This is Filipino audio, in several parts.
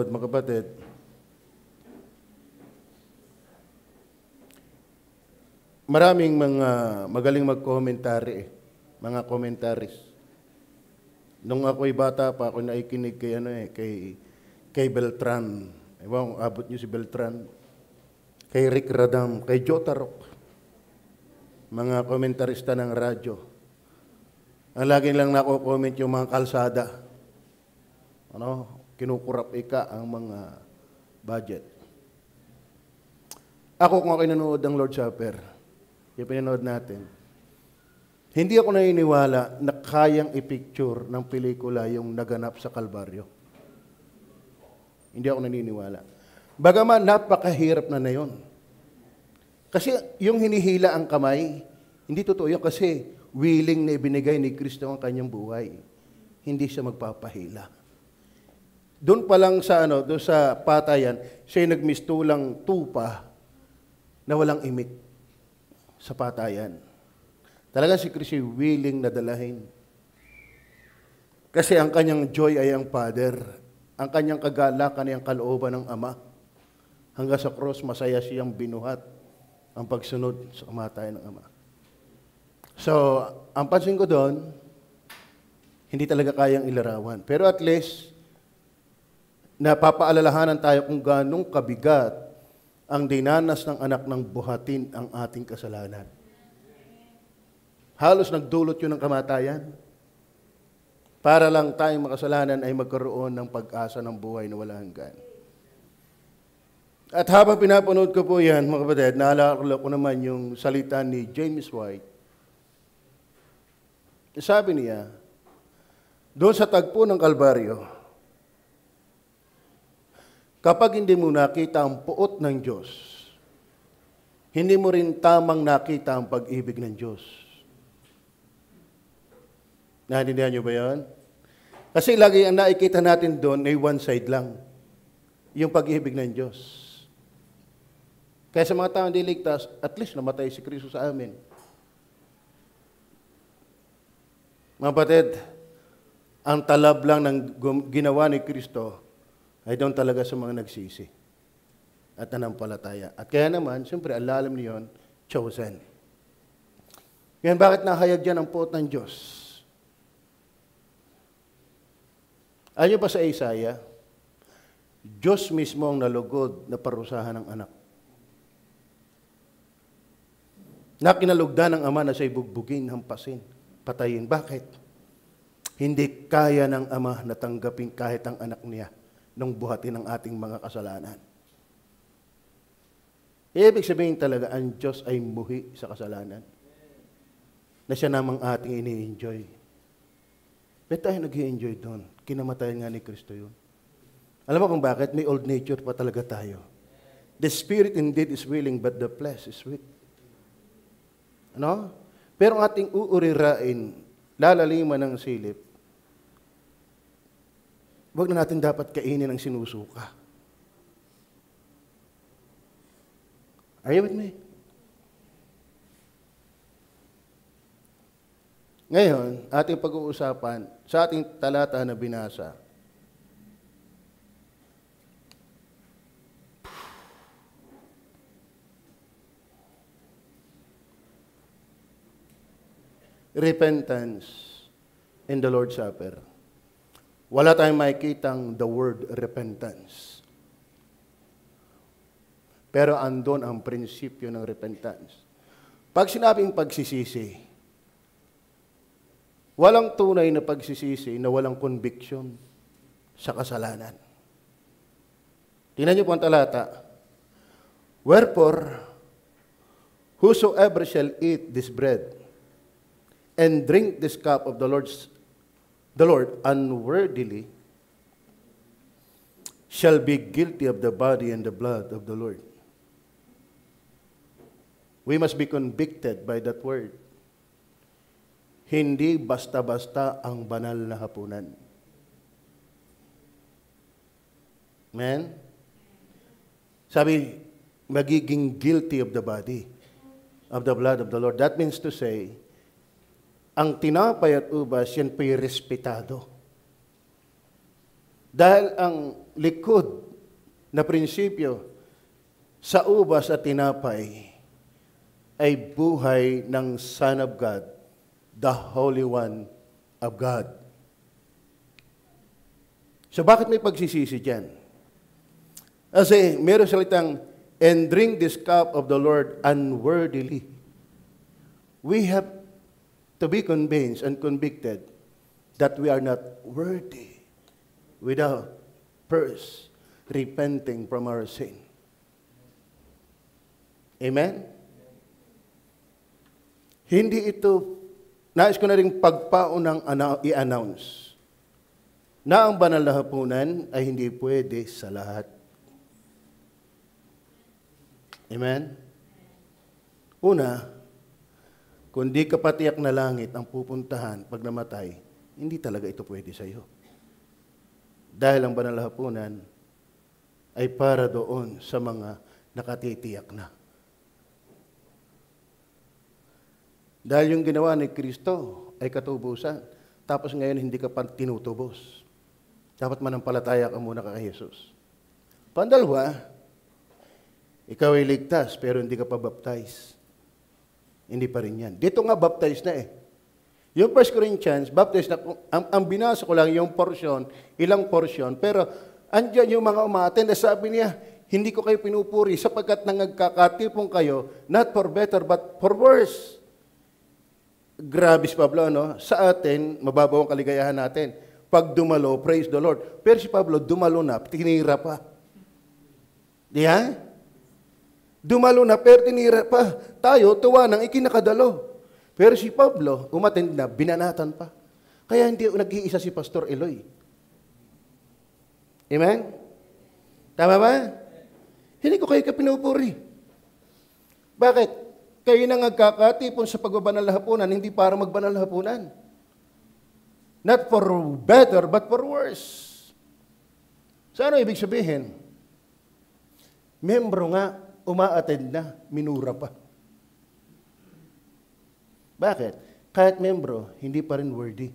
nanonood, mga kapatid, maraming mga magaling mag-commentary, mga commentaries. Nung ako'y bata pa, ako naikinig kay Beltran. Ewan, abot niyo si Beltran. Kay Rick Radam, kay Joe Tarok. Mga komentarista ng radyo. Ang laging lang nako-comment yung mga kalsada. Kinukurap ang mga budget. Ako kung ako'y nanonood ng Lord's Supper, yung pinanood natin, hindi ako naniniwala na kayang i-picture ng pelikula yung naganap sa Kalbaryo. Hindi ako naniniwala. Bagaman napakahirap na yun. Kasi yung hinihila ang kamay, hindi totoo yun kasi willing na ibinigay ni Kristo ang kanyang buhay. Hindi siya magpapahila. Doon pa lang doon sa patayan, siya nagmistulang tupa na walang imik sa patayan. Talaga si Kristo willing na dalahin. Kasi ang kanyang joy ay ang Father. Ang kanyang kagalakan ay ang kalooban ng Ama. Hanggang sa cross, masaya siyang binuhat ang pagsunod sa kamatayan ng Ama. So, ang pansin ko doon, hindi talaga kayang ilarawan. Pero at least, napapaalalahanan tayo kung ganong kabigat ang dinanas ng anak ng buhatin ang ating kasalanan. Halos nagdulot yun ng kamatayan para lang tayong makasalanan ay magkaroon ng pag-asa ng buhay na walang hanggan. At habang pinapanood ko po yan, mga kapatid, naalala ko naman yung salita ni James White. Sabi niya, doon sa tagpo ng Kalbaryo, kapag hindi mo nakita ang puot ng Diyos, hindi mo rin tamang nakita ang pag-ibig ng Diyos. Naintindihan niyo ba yan? Kasi lagi ang nakikita natin doon ay one side lang. Yung pag-ibig ng Diyos. Kaya sa mga taong di ligtas, at least namatay si Kristo sa amin. Mga batid, ang talab lang ng ginawa ni Kristo ay doon talaga sa mga nagsisi at nanampalataya. At kaya naman, siyempre, ang lalim niyon, chosen. Ngayon, bakit nahayag dyan ang puot ng Diyos? Ayon pa sa Isaiah, Diyos mismo ang nalugod na parusahan ng anak. Na kinalugdan ng ama na siya'y bugbugin, hampasin, patayin. Bakit? Hindi kaya ng ama na tanggapin kahit ang anak niya nung buhatin ang ating mga kasalanan. Ibig sabihin talaga, ang Diyos ay muhi sa kasalanan. Na siya namang ating ini-enjoy. Ba't tayo nag-i-enjoy doon? Kinamatayan nga ni Kristo yun. Alam mo kung bakit? May old nature pa talaga tayo. The spirit indeed is willing, but the flesh is weak. Ano? Pero ang ating uurirain, lalaliman ng silip, huwag na natin dapat kainin ang sinusuka. Are you with me? Ngayon, ating pag-uusapan sa ating talata na binasa. Repentance in the Lord's Supper. Wala tayong makikitang the word repentance. Pero andon ang prinsipyo ng repentance. Pag sinabing pagsisisi, walang tunay na pagsisisi na walang conviction sa kasalanan. Tingnan niyo po ang talata. Wherefore, whosoever shall eat this bread and drink this cup of the Lord unworthily shall be guilty of the body and the blood of the Lord. We must be convicted by that word. Hindi basta-basta ang banal na hapunan. Amen? Sabi, magiging guilty of the body, of the blood of the Lord. That means to say, ang tinapay at ubas, yan po'y respetado. Dahil ang likod na prinsipyo sa ubas at tinapay ay buhay ng Son of God, the Holy One of God. So bakit may pagsisisi dyan? Kasi meron salitang, and drink this cup of the Lord unworthily. We have to be convinced and convicted that we are not worthy without first repenting from our sin. Amen? Hindi ito, nais ko na rin pagpaunang i-announce na ang banal na hapunan ay hindi pwede sa lahat. Amen? Una, kung di ka patiyak na langit ang pupuntahan pag namatay, hindi talaga ito pwede sa iyo. Dahil ang banal na hapunan ay para doon sa mga nakatitiyak na. Dahil yung ginawa ni Kristo ay katubusan, tapos ngayon hindi ka pa tinutubos. Dapat manampalataya ka muna kay Jesus. Pandalwa, ikaw ay ligtas pero hindi ka pa baptize. Hindi pa rin yan. Dito nga baptize na eh. Yung 1 Corinthians, baptize na, ang binasa ko lang yung portion, ilang portion, pero andyan yung mga umaten na sabi niya, hindi ko kayo pinupuri sapagkat nangagkakatipong kayo, not for better but for worse. Grabe si Pablo, no? Sa atin, mababaw ang kaligayahan natin. Pag dumalo, praise the Lord. Pero si Pablo, dumalo na, tinira pa. Di ha? Dumalo na, pero tinira pa. Tayo, tuwa nang ikinakadalo. Pero si Pablo, umattend na, binanatan pa. Kaya hindi nag-iisa si Pastor Eloy. Amen? Tama ba? Hindi ko kayo pinupuri. Bakit? Kayo nang nagkakatipon sa pagbabanal na hapunan, hindi para magbanal na hapunan. Not for better, but for worse. So ano ibig sabihin? Membro nga, uma-attend na, minura pa. Bakit? Kahit membro, hindi pa rin worthy.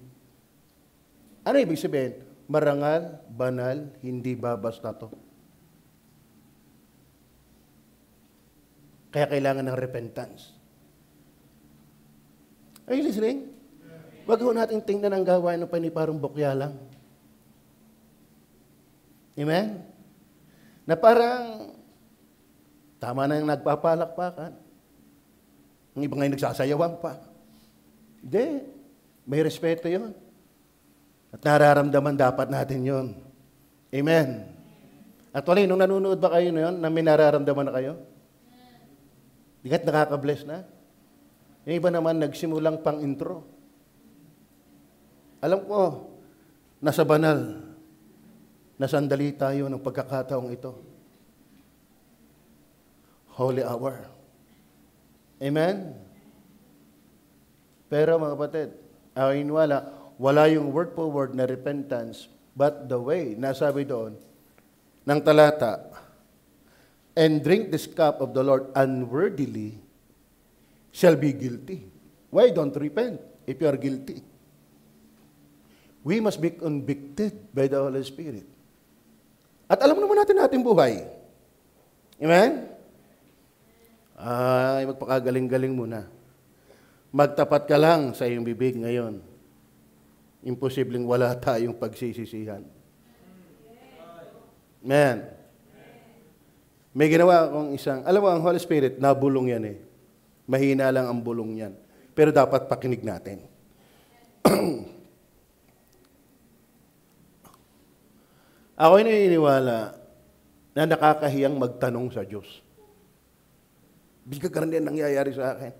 Ano ibig sabihin? Marangal, banal, hindi babasta to. Kaya kailangan ng repentance. Are you listening? Wag ho natin tingnan ang gawain ng paniparang bukya lang. Amen? Na parang tama na yung nagpapalakpakan. Ang iba ngayon nagsasayawan pa. Hindi. May respeto yon. At nararamdaman dapat natin yon. Amen. At wala, nung nanonood ba kayo na yun, na may nararamdaman na kayo? Dikat nakaka-bless na. Yung iba naman nagsimulang pang-intro. Alam ko, nasa banal, na sandali tayo ng pagkakataong ito. Holy hour. Amen? Pero mga kapatid, wala yung word for word na repentance, but the way, nasabi doon, ng talata, and drink this cup of the Lord unworthily, shall be guilty. Why don't repent if you are guilty? We must be convicted by the Holy Spirit. At alam naman natin ating buhay. Amen? Ay, magpakagaling-galing muna. Magtapat ka lang sa iyong bibig ngayon. Imposibleng wala tayong pagsisisihan. Amen. May ginawa akong alam mo, ang Holy Spirit, nabulong yan eh. Mahina lang ang bulong yan. Pero dapat pakinig natin. Ako'y naniniwala na nakakahiyang magtanong sa Diyos. Bigagarnian nangyayari sa akin.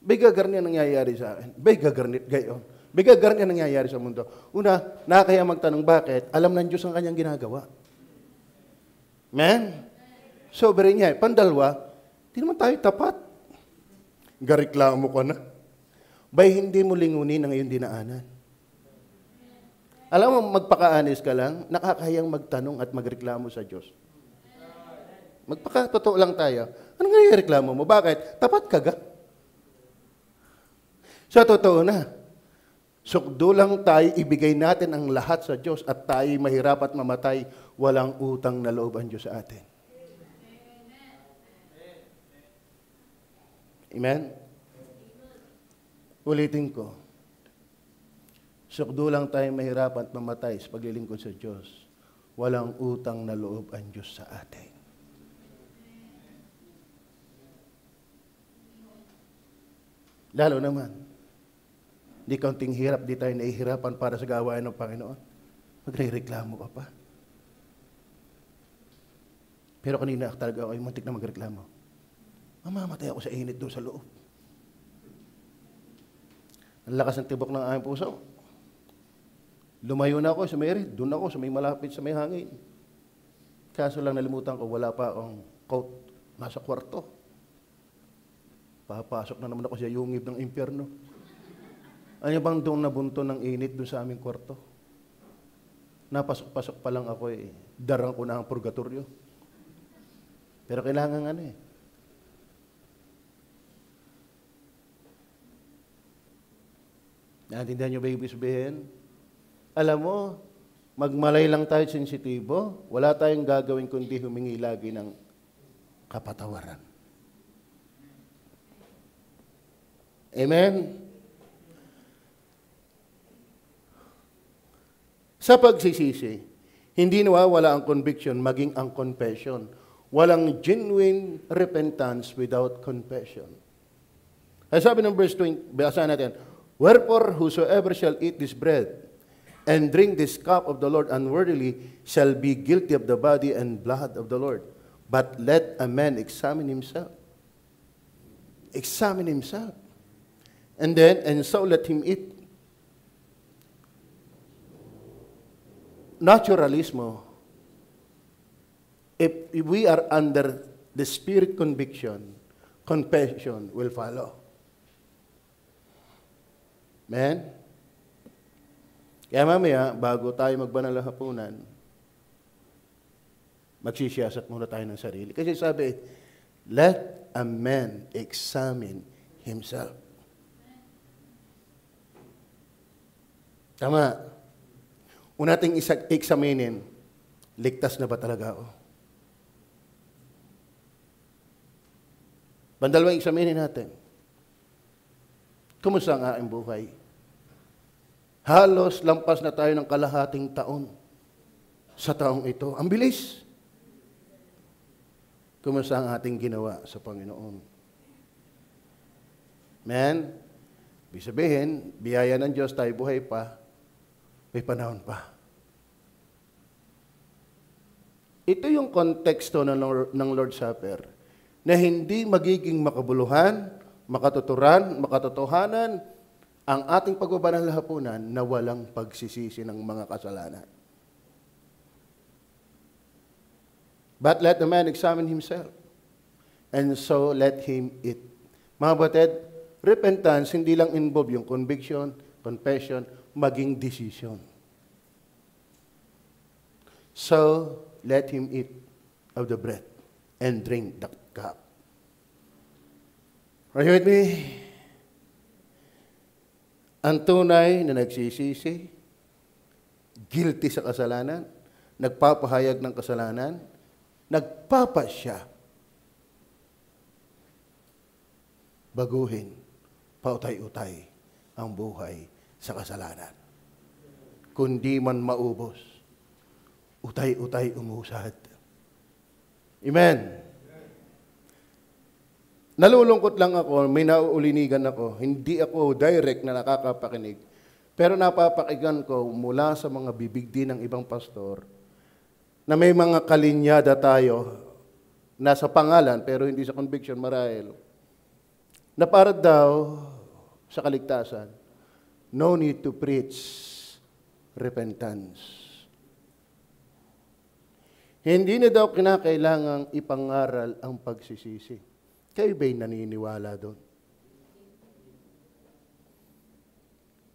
Bigagarnian nangyayari sa akin. Bigagarnian gayon. Bigagarnian nangyayari sa mundo. Una, nakakahiyang magtanong bakit? Alam ng Diyos ang kanyang ginagawa. Amen? Sobrang niya. Pandalwa, di naman tayo tapat. Gareklamo ka na. Bay, hindi mo lingunin ang iyong dinaanan. Alam mo, magpaka-honest ka lang, nakakahiyang magtanong at magreklamo sa Diyos. Magpaka-totoo lang tayo. Ano nga yung reklamo mo? Bakit? Tapat ka ga? Sa totoo na. Sukdo lang tayo, ibigay natin ang lahat sa Diyos at tayo mahirap at mamatay, walang utang na loob ang Diyos sa atin. Amen? Ulitin ko. Sukdo lang tayo mahirap at mamatay sa paglilingkod sa Diyos, walang utang na loob ang Diyos sa atin. Lalo naman, di kaunting hirap, di tayo nahihirapan para sa gawain ng Panginoon. Magre-reklamo ka pa. Pero kanina talaga ako ay muntik na magreklamo. Mamamatay ako sa init doon sa loob. Ang lakas ng tibok ng aking puso. Lumayo na ako sa may red. Doon ako sa may malapit sa may hangin. Kaso lang nalimutan ko, wala pa akong coat nasa kwarto. Papasok na naman ako sa yungib ng impyerno. Ano bang doon nabunto ng init doon sa aming kwarto? Napasok-pasok pa lang ako darang ko na ang purgatorio. Pero kailangan Naintindihan niyo ba yung ibig sabihin? Alam mo, magmalay lang tayo sensitibo, wala tayong gagawin kundi humingi lagi ng kapatawaran. Amen? Sa pagsisisi, hindi nawawala ang conviction, maging ang confession. Walang genuine repentance without confession. Ay sabi ng verse 20, basahin natin, wherefore whosoever shall eat this bread and drink this cup of the Lord unworthily shall be guilty of the body and blood of the Lord. But let a man examine himself. Examine himself. And so let him eat. Naturalismo, if we are under the spirit conviction, confession will follow. Amen? Kaya mamaya, bago tayo magbanal na hapunan, magsisiyasat muna tayo ng sarili. Kasi sabi, let a man examine himself. Tama. Una nating examinin, ligtas na ba talaga ako? Bandalawang examinin natin. Kumusta ang aking buhay? Halos lampas na tayo ng kalahating taon sa taong ito. Ang bilis. Kumusta ang ating ginawa sa Panginoon? Man, ibig sabihin, biyaya ng Diyos, tayo buhay pa, may panahon pa. Ito yung konteksto ng Lord's Supper na hindi magiging makabuluhan, makatuturan, makatotohanan ang ating pagbabanal na hapunan na walang pagsisisi ng mga kasalanan. But let the man examine himself, and so let him eat. Mga batid, repentance, hindi lang involve yung conviction, confession, maging decision. So, let him eat of the bread and drink the cup. Are you with me? Ang tunay na nagsisisi, guilty sa kasalanan, nagpapahayag ng kasalanan, nagpapasya, baguhin, pautay-utay ang buhay sa kasalanan. Kundi man maubos, utay-utay umusad. Amen. Nalulungkot lang ako, may nauulinigan ako, hindi ako direct na nakakapakinig, pero napapakinggan ko mula sa mga bibig din ng ibang pastor na may mga kalinyada tayo nasa pangalan pero hindi sa conviction marahil na para daw sa kaligtasan, no need to preach repentance. Hindi na daw kinakailangang ipangaral ang pagsisisi. Kayo ba'y naniniwala doon?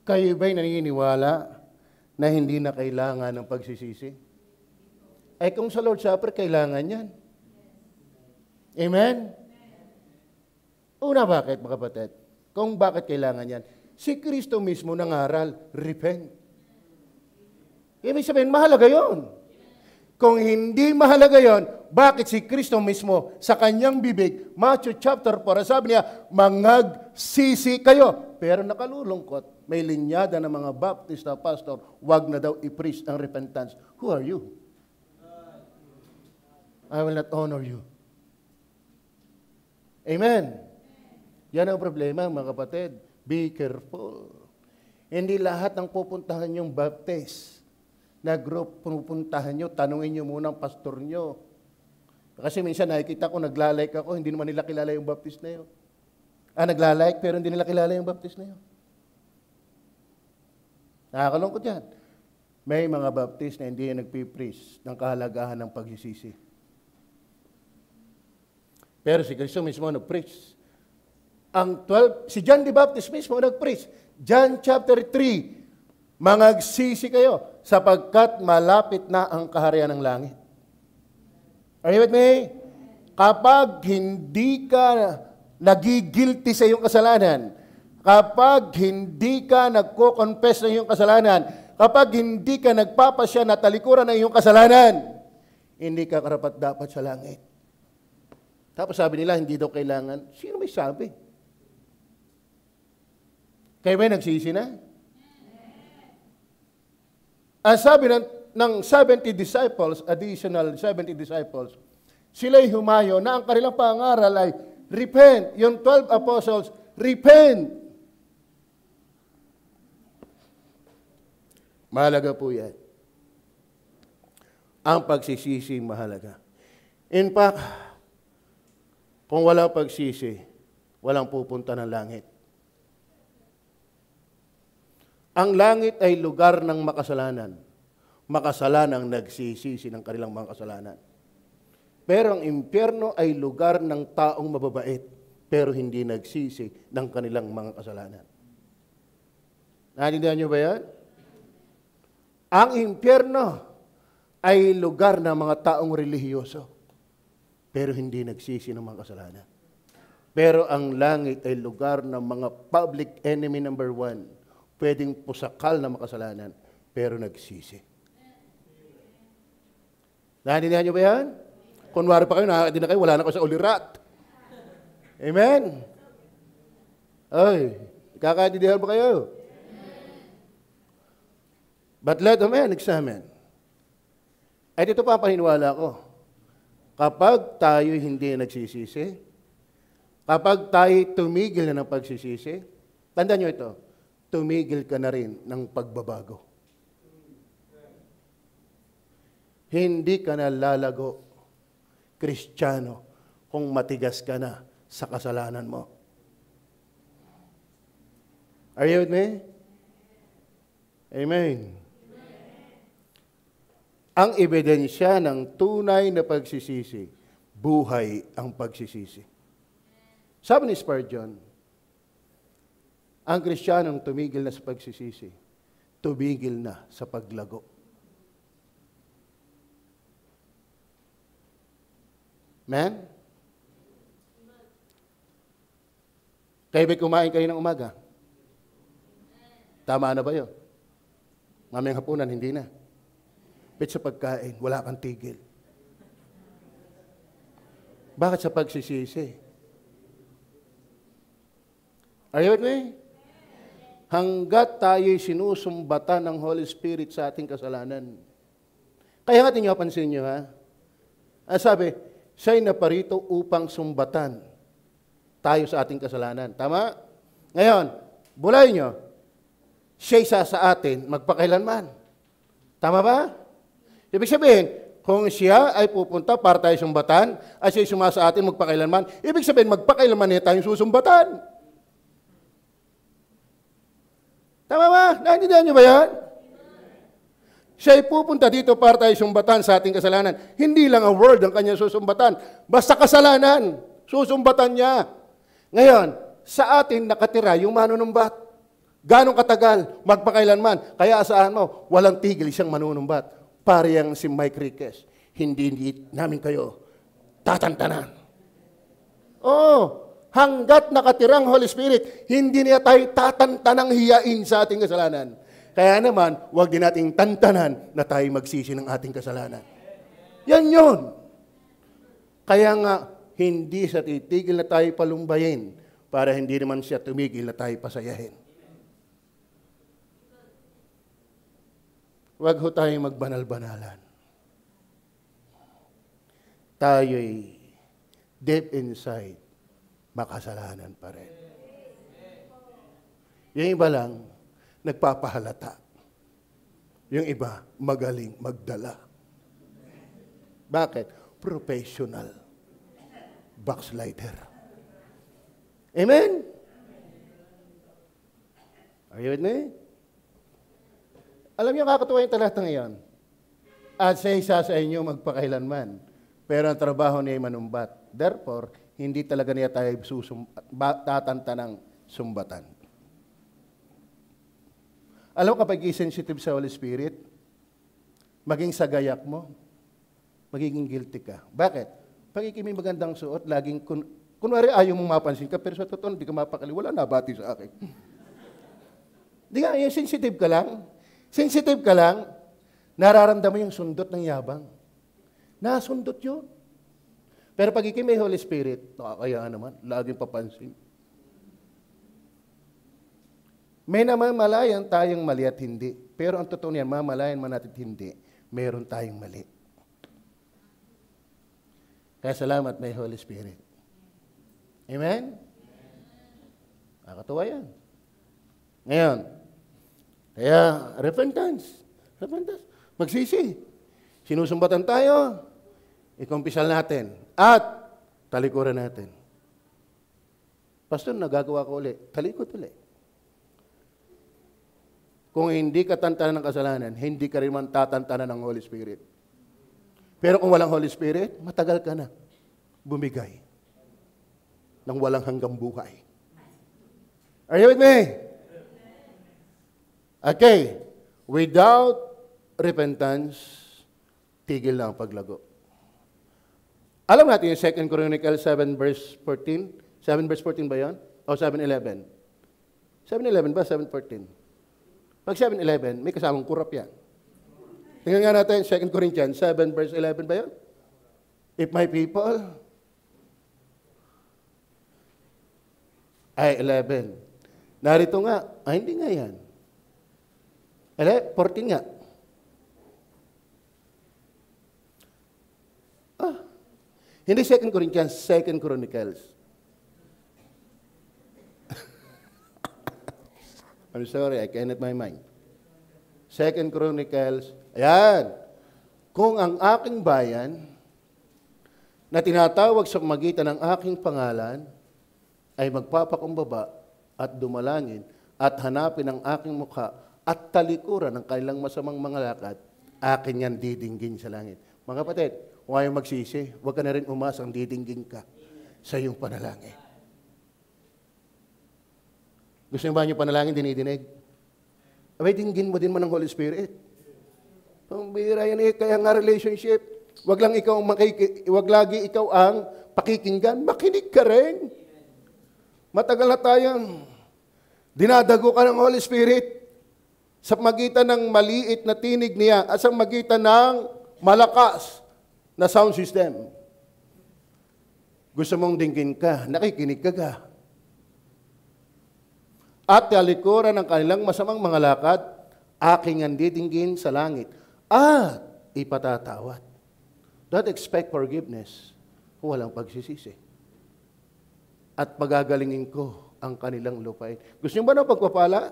Kayo ba'y naniniwala na hindi na kailangan ng pagsisisi? Ay kung sa Lord's Supper, kailangan yan. Amen? Una, bakit mga kapatid? Kung bakit kailangan yan? Si Kristo mismo nangaral, repent. Ibig sabihin, mahalaga yon. Kung hindi mahalaga yon, bakit si Kristo mismo sa kanyang bibig, Matthew chapter 4, sabi niya, mangagsisi kayo. Pero nakalulungkot, may linyada ng mga Baptista pastor, wag na daw i-preach ang repentance. Who are you? I will not honor you. Amen. Yan ang problema, mga kapatid. Be careful. Hindi lahat ng pupuntahan yung Baptist na group pupuntahan nyo, tanungin nyo muna ang pastor nyo. Kasi minsan nakikita ko, naglalike ako, hindi naman nila kilala yung Baptist na yun. Naglalike, pero hindi nila kilala yung Baptist na yun. Nakakalungkot yan. May mga Baptist na hindi nagpipreach ng kahalagahan ng pagsisisi. Pero si Kristo mismo nag-preach. Si John the Baptist mismo nag-preach. John chapter 3, mangagsisi kayo sapagkat malapit na ang kaharian ng langit. Are you with me? Kapag hindi ka nagigilty sa iyong kasalanan, kapag hindi ka nagko-confess ng iyong kasalanan, kapag hindi ka nagpapasya na talikuran ng iyong kasalanan, hindi ka karapat-dapat sa langit. Tapos sabi nila, hindi daw kailangan. Sino may sabi? Kayo ba nagsisi na? Ang sabi ng 70 disciples, additional 70 disciples, sila'y humayo na ang kanilang pangaral ay repent. Yung 12 apostles, repent. Mahalaga po yan. Ang pagsisisi mahalaga. In fact, kung walang pagsisi, walang pupunta ng langit. Ang langit ay lugar ng makasalanan. Makasalanang nagsisisi ng kanilang mga kasalanan. Pero ang impyerno ay lugar ng taong mababait, pero hindi nagsisi ng kanilang mga kasalanan. Naintindihan niyo ba yan? Ang impyerno ay lugar ng mga taong relihiyoso, pero hindi nagsisi ng mga kasalanan. Pero ang langit ay lugar ng mga public enemy number 1, pwedeng pusakal na makasalanan, pero nagsisi. Naintindihan niyo ba yan? Kunwari pa kayo, nakakadin na kayo, wala na kayo sa ulirat. Amen? Ay, kakaintindihan ba kayo? But let a man examine. Ay, dito pa paniniwala ko. Kapag tayo hindi nagsisisi, kapag tayo tumigil na ng pagsisisi, tandaan nyo ito, tumigil ka na rin ng pagbabago. Hindi ka na lalago, Kristiyano, kung matigas ka na sa kasalanan mo. Are you with me? Amen. Ang ebidensya ng tunay na pagsisisi, buhay ang pagsisisi. Sabi ni Spurgeon, ang Kristiyanong tumigil na sa pagsisisi, tumigil na sa paglago. Man? Kayo ba'y kumain kayo ng umaga? Tama na ba yun? Mamayang hapunan, hindi na. Bet sa pagkain, wala kang tigil. Bakit sa pagsisisi? Are you with me? Hanggat tayo'y sinusumbatan ng Holy Spirit sa ating kasalanan. Kaya nga tinyo, pansin nyo ha? Ang sabi, siya'y naparito upang sumbatan tayo sa ating kasalanan. Tama? Ngayon, bulay nyo, siya'y sa atin magpakailanman. Tama ba? Ibig sabihin, kung siya ay pupunta para tayo sumbatan, at siya'y sumasa atin magpakailanman, ibig sabihin, magpakailanman niya tayong susumbatan. Tama ba? Naintindihan niyo ba yan? Siya'y pupunta dito para tayo sumbatan sa ating kasalanan. Hindi lang ang word ang kanya susumbatan. Basta kasalanan, susumbatan niya. Ngayon, sa atin nakatira yung manunumbat. Ganong katagal, magpakailanman. Kaya asahan mo, walang tigil siyang manunumbat. Parang si Mike Riquez, hindi namin kayo tatantanan. Oo, Hanggat nakatirang Holy Spirit, hindi niya tayo tatantanang hiyain sa ating kasalanan. Kaya naman, huwag din nating tantanan na tayo magsisi ng ating kasalanan. Yan yun. Kaya nga, hindi sa titigil na tayo palumbayin para hindi naman siya tumigil na tayo pasayahin. Huwag ho tayong magbanal-banalan. Tayo'y deep inside, makasalanan pa rin. Yung iba lang, nagpapahalata. Yung iba, magaling magdala. Bakit? Professional. Backslider. Amen? Are you with me? Alam niyo, kakatuwa yung talata ngayon. At sa isa sa inyo magpakailanman, pero ang trabaho niya ay manumbat. Therefore, hindi talaga niya tayo tatantanang sumbatan. Alam mo, kapag sensitive sa Holy Spirit, maging sa gayak mo, magiging guilty ka. Bakit? Pag may magandang suot, laging, kunwari ayaw mong mapansin ka, pero sa totoo, hindi ka mapakali, wala nabati sa akin. Di nga, yung sensitive ka lang. Sensitive ka lang, nararamdaman yung sundot ng yabang. Nasundot yun. Pero pag may Holy Spirit, nakakayaan naman, laging papansin. May namamalayan tayong mali at hindi. Pero ang totoo niyan, mamalayan man natin hindi, meron tayong mali. Kaya salamat may Holy Spirit. Amen? Nakakatuwa yan. Ngayon, kaya repentance. Repentance. Magsisi. Sinusumbatan tayo, ikumpisal natin, at talikuran natin. Pastor, nagagawa ko ulit. Talikod ulit. Kung hindi ka tantanan ng kasalanan, hindi ka rin man tatantanan ng Holy Spirit. Pero kung walang Holy Spirit, matagal ka na bumigay ng walang hanggang buhay. Are you with me? Okay. Without repentance, tigil na ang paglago. Alam natin yung 2 Chronicles 7 verse 14? 7 verse 14 ba yan? O 7:11? 7:11 ba? 7:14? Pag 7:11, may kasamang kurap yan. Tingnan nga natin, 2 Corinthians 7 verse 11 ba yan? If my people, ay 11. Narito nga, hindi nga yan. 14 nga. Hindi 2 Corinthians, 2 Chronicles. I'm sorry, I cannot my mind. 2 Chronicles, ayan. Kung ang aking bayan na tinatawag sa magitan ng aking pangalan ay magpapakumbaba at dumalangin at hanapin ang aking mukha at talikuran ng kanilang masamang mga lakad, akin yan didinggin sa langit. Mga kapatid, kung ayaw magsisi, huwag ka na rin umasang didinggin ka sa iyong panalangin. Gusto niyo ba yung panalangin dinidinig? Abay, dinggin mo din mo ng Holy Spirit. Pambira yan kaya nga relationship. Wag lagi ikaw ang pakikinggan, makinig ka rin. Matagal na tayong dinadago ka ng Holy Spirit sa magitan ng maliit na tinig niya at sa magitan ng malakas na sound system. Gusto mong dinggin ka, nakikinig ka. At talikuran ng kanilang masamang mga lakad, aking ang didinggin sa langit at ipatatawad. Don't expect forgiveness kung walang pagsisisi. At pagagalingin ko ang kanilang lupain. Gusto niyo ba ng pagpapala?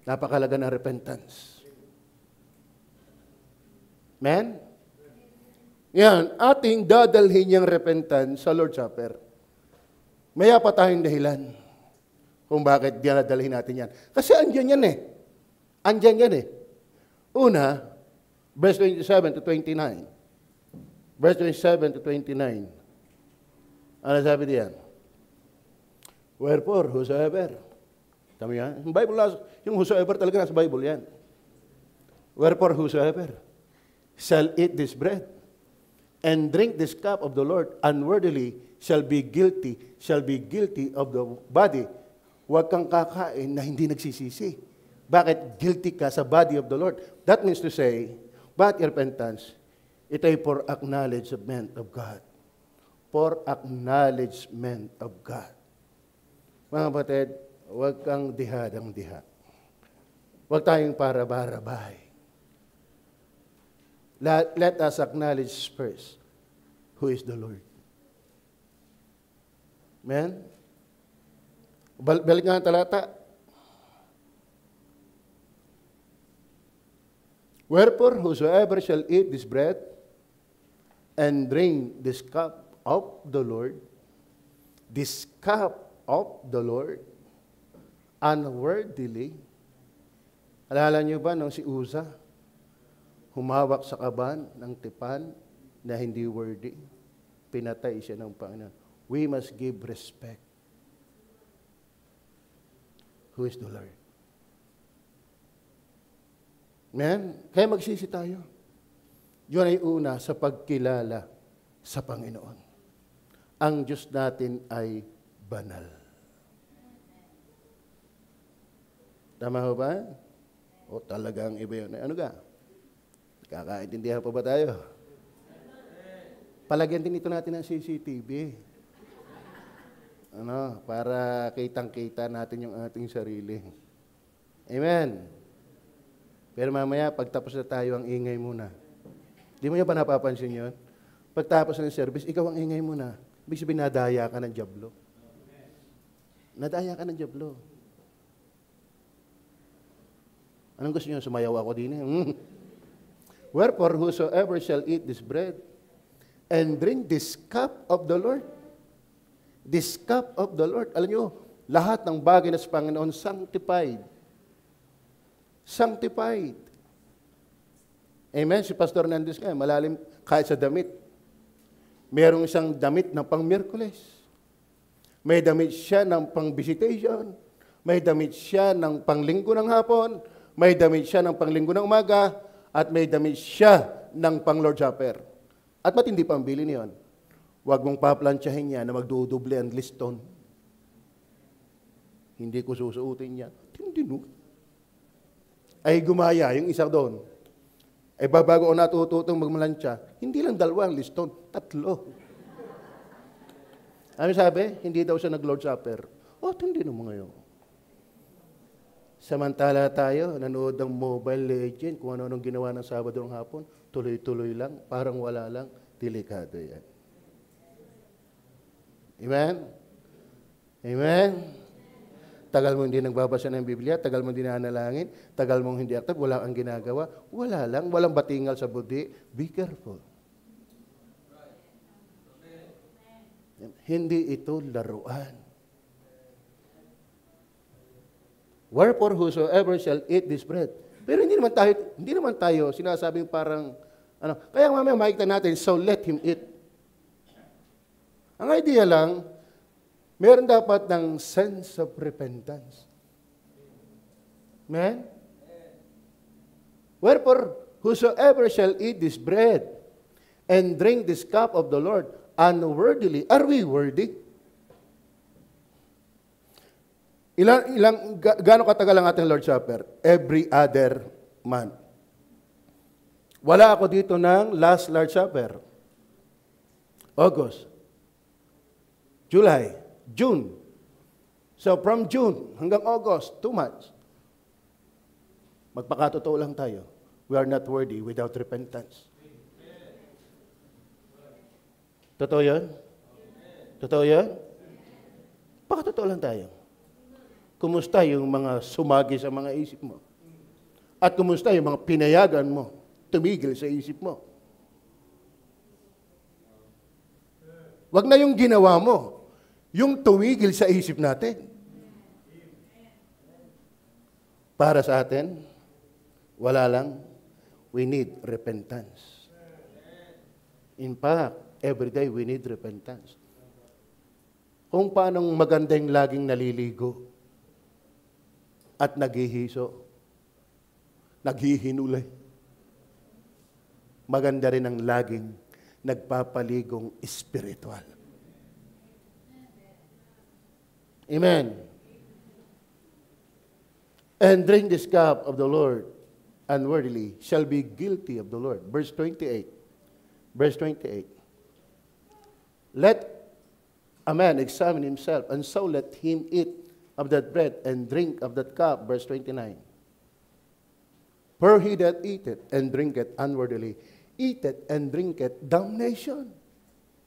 Napakalaga ng repentance. Amen? Yan, ating dadalhin yung repentance sa Lord's Supper. Maya pa tayong dahilan kung bakit dinadalhin natin yan. Kasi andyan yan eh. Andyan yan eh. Una, verse 27 to 29. Verse 27 to 29. Ano sabi diyan? Wherefore, whosoever. Tama yan? Yung whosoever talaga nasa Bible yan. Wherefore, whosoever shall eat this bread and drink this cup of the Lord unworthily shall be guilty of the body. Huwag kang kakain na hindi nagsisisi. Bakit guilty ka sa body of the Lord? That means to say, but repentance, ito ay for acknowledgement of God. For acknowledgement of God. Mga kapatid, huwag kang dihadang-diha. Huwag tayong para-barabahay. Let us acknowledge first who is the Lord. Amen? Balik nga ang talata. Wherefore, whosoever shall eat this bread and drink this cup of the Lord, unworthily, alala niyo ba nung si Uza, humawak sa kaban ng tipan na hindi worthy, pinatay siya ng Panginoon. We must give respect. Who is the Lord? Amen? Kaya magsisi tayo. Yun ay una sa pagkilala sa Panginoon. Ang Diyos natin ay banal. Tama ho ba? O talagang iba yun. Ano ka? Kakaintindihan pa ba tayo? Palagyan din ito natin ng CCTV. Para kitang-kita natin yung ating sarili. Amen. Pero mamaya, pagtapos na tayo, ang ingay muna. Di mo niya ba napapansin yun? Pagtapos ng service, ikaw ang ingay muna. Ibig sabihin, nadaya ka ng dyablo. Nadaya ka ng dyablo. Anong gusto niyo? Sumayaw ako din. Wherefore, whosoever shall eat this bread and drink this cup of the Lord, this cup of the Lord, alam niyo, lahat ng bagay na sa Panginoon, sanctified. Sanctified. Amen? Si Pastor Nandez nga, malalim kahit sa damit. Merong isang damit na pang-Miyerkules. May damit siya ng pang-visitation. May damit siya ng pang-linggo ng hapon. May damit siya ng pang-linggo ng umaga. At may damit siya ng pang-Lord Supper. At matindi pa ang bilin niyon. Huwag mong paplansyahin niya na magduduble ang liston. Hindi ko susuotin yan. Tindino. Ay gumaya yung isa doon. Ay bago ako natututong magmalansya, hindi lang 2 ang liston, 3. Ano sabi? Hindi daw siya nag-Lord Supper. Hindi naman ngayon. Samantala tayo, nanood ng Mobile Legend, kung ano-anong ginawa ng Sabado ng hapon, tuloy-tuloy lang, parang wala lang, delikado yan. Amen? Amen? Tagal mo hindi nagbabasa ng Biblia, tagal mo hindi nanalangin, tagal mo hindi active, wala kang ginagawa, wala lang, walang batingal sa budi, be careful. Hindi ito laruan. Wherefore whosoever shall eat this bread. Pero hindi naman tayo sinasabing parang kaya mamaya makikita natin, so let him eat. Ang idea lang, meron dapat ng sense of repentance. Amen? Wherefore, whosoever shall eat this bread and drink this cup of the Lord unworthily, are we worthy? Gaano katagal ang ating Lord Supper? Every other month. Wala ako dito ng last Lord Supper. August. July. June. So from June hanggang August, 2 months. Magpakatotoo lang tayo. We are not worthy without repentance. Totoo yun? Totoo yun? Pakatotoo lang tayo. Kumusta yung mga sumagi sa mga isip mo? At kumusta yung mga pinayagan mo, tumigil sa isip mo? Wag na yung ginawa mo, yung tumigil sa isip natin. Para sa atin, wala lang, we need repentance. In fact, every day we need repentance. Kung paanong maganda yung laging naliligo at naghihiso, naghihinulay. Maganda rin ang laging nagpapaligong espiritual. Amen. And drink this cup of the Lord unworthily shall be guilty of the Lord. Verse 28. Verse 28. Let a man examine himself, and so let him eat of that bread and drink of that cup. Verse 29. For he that eateth and drinketh unworthily, eateth and drinketh damnation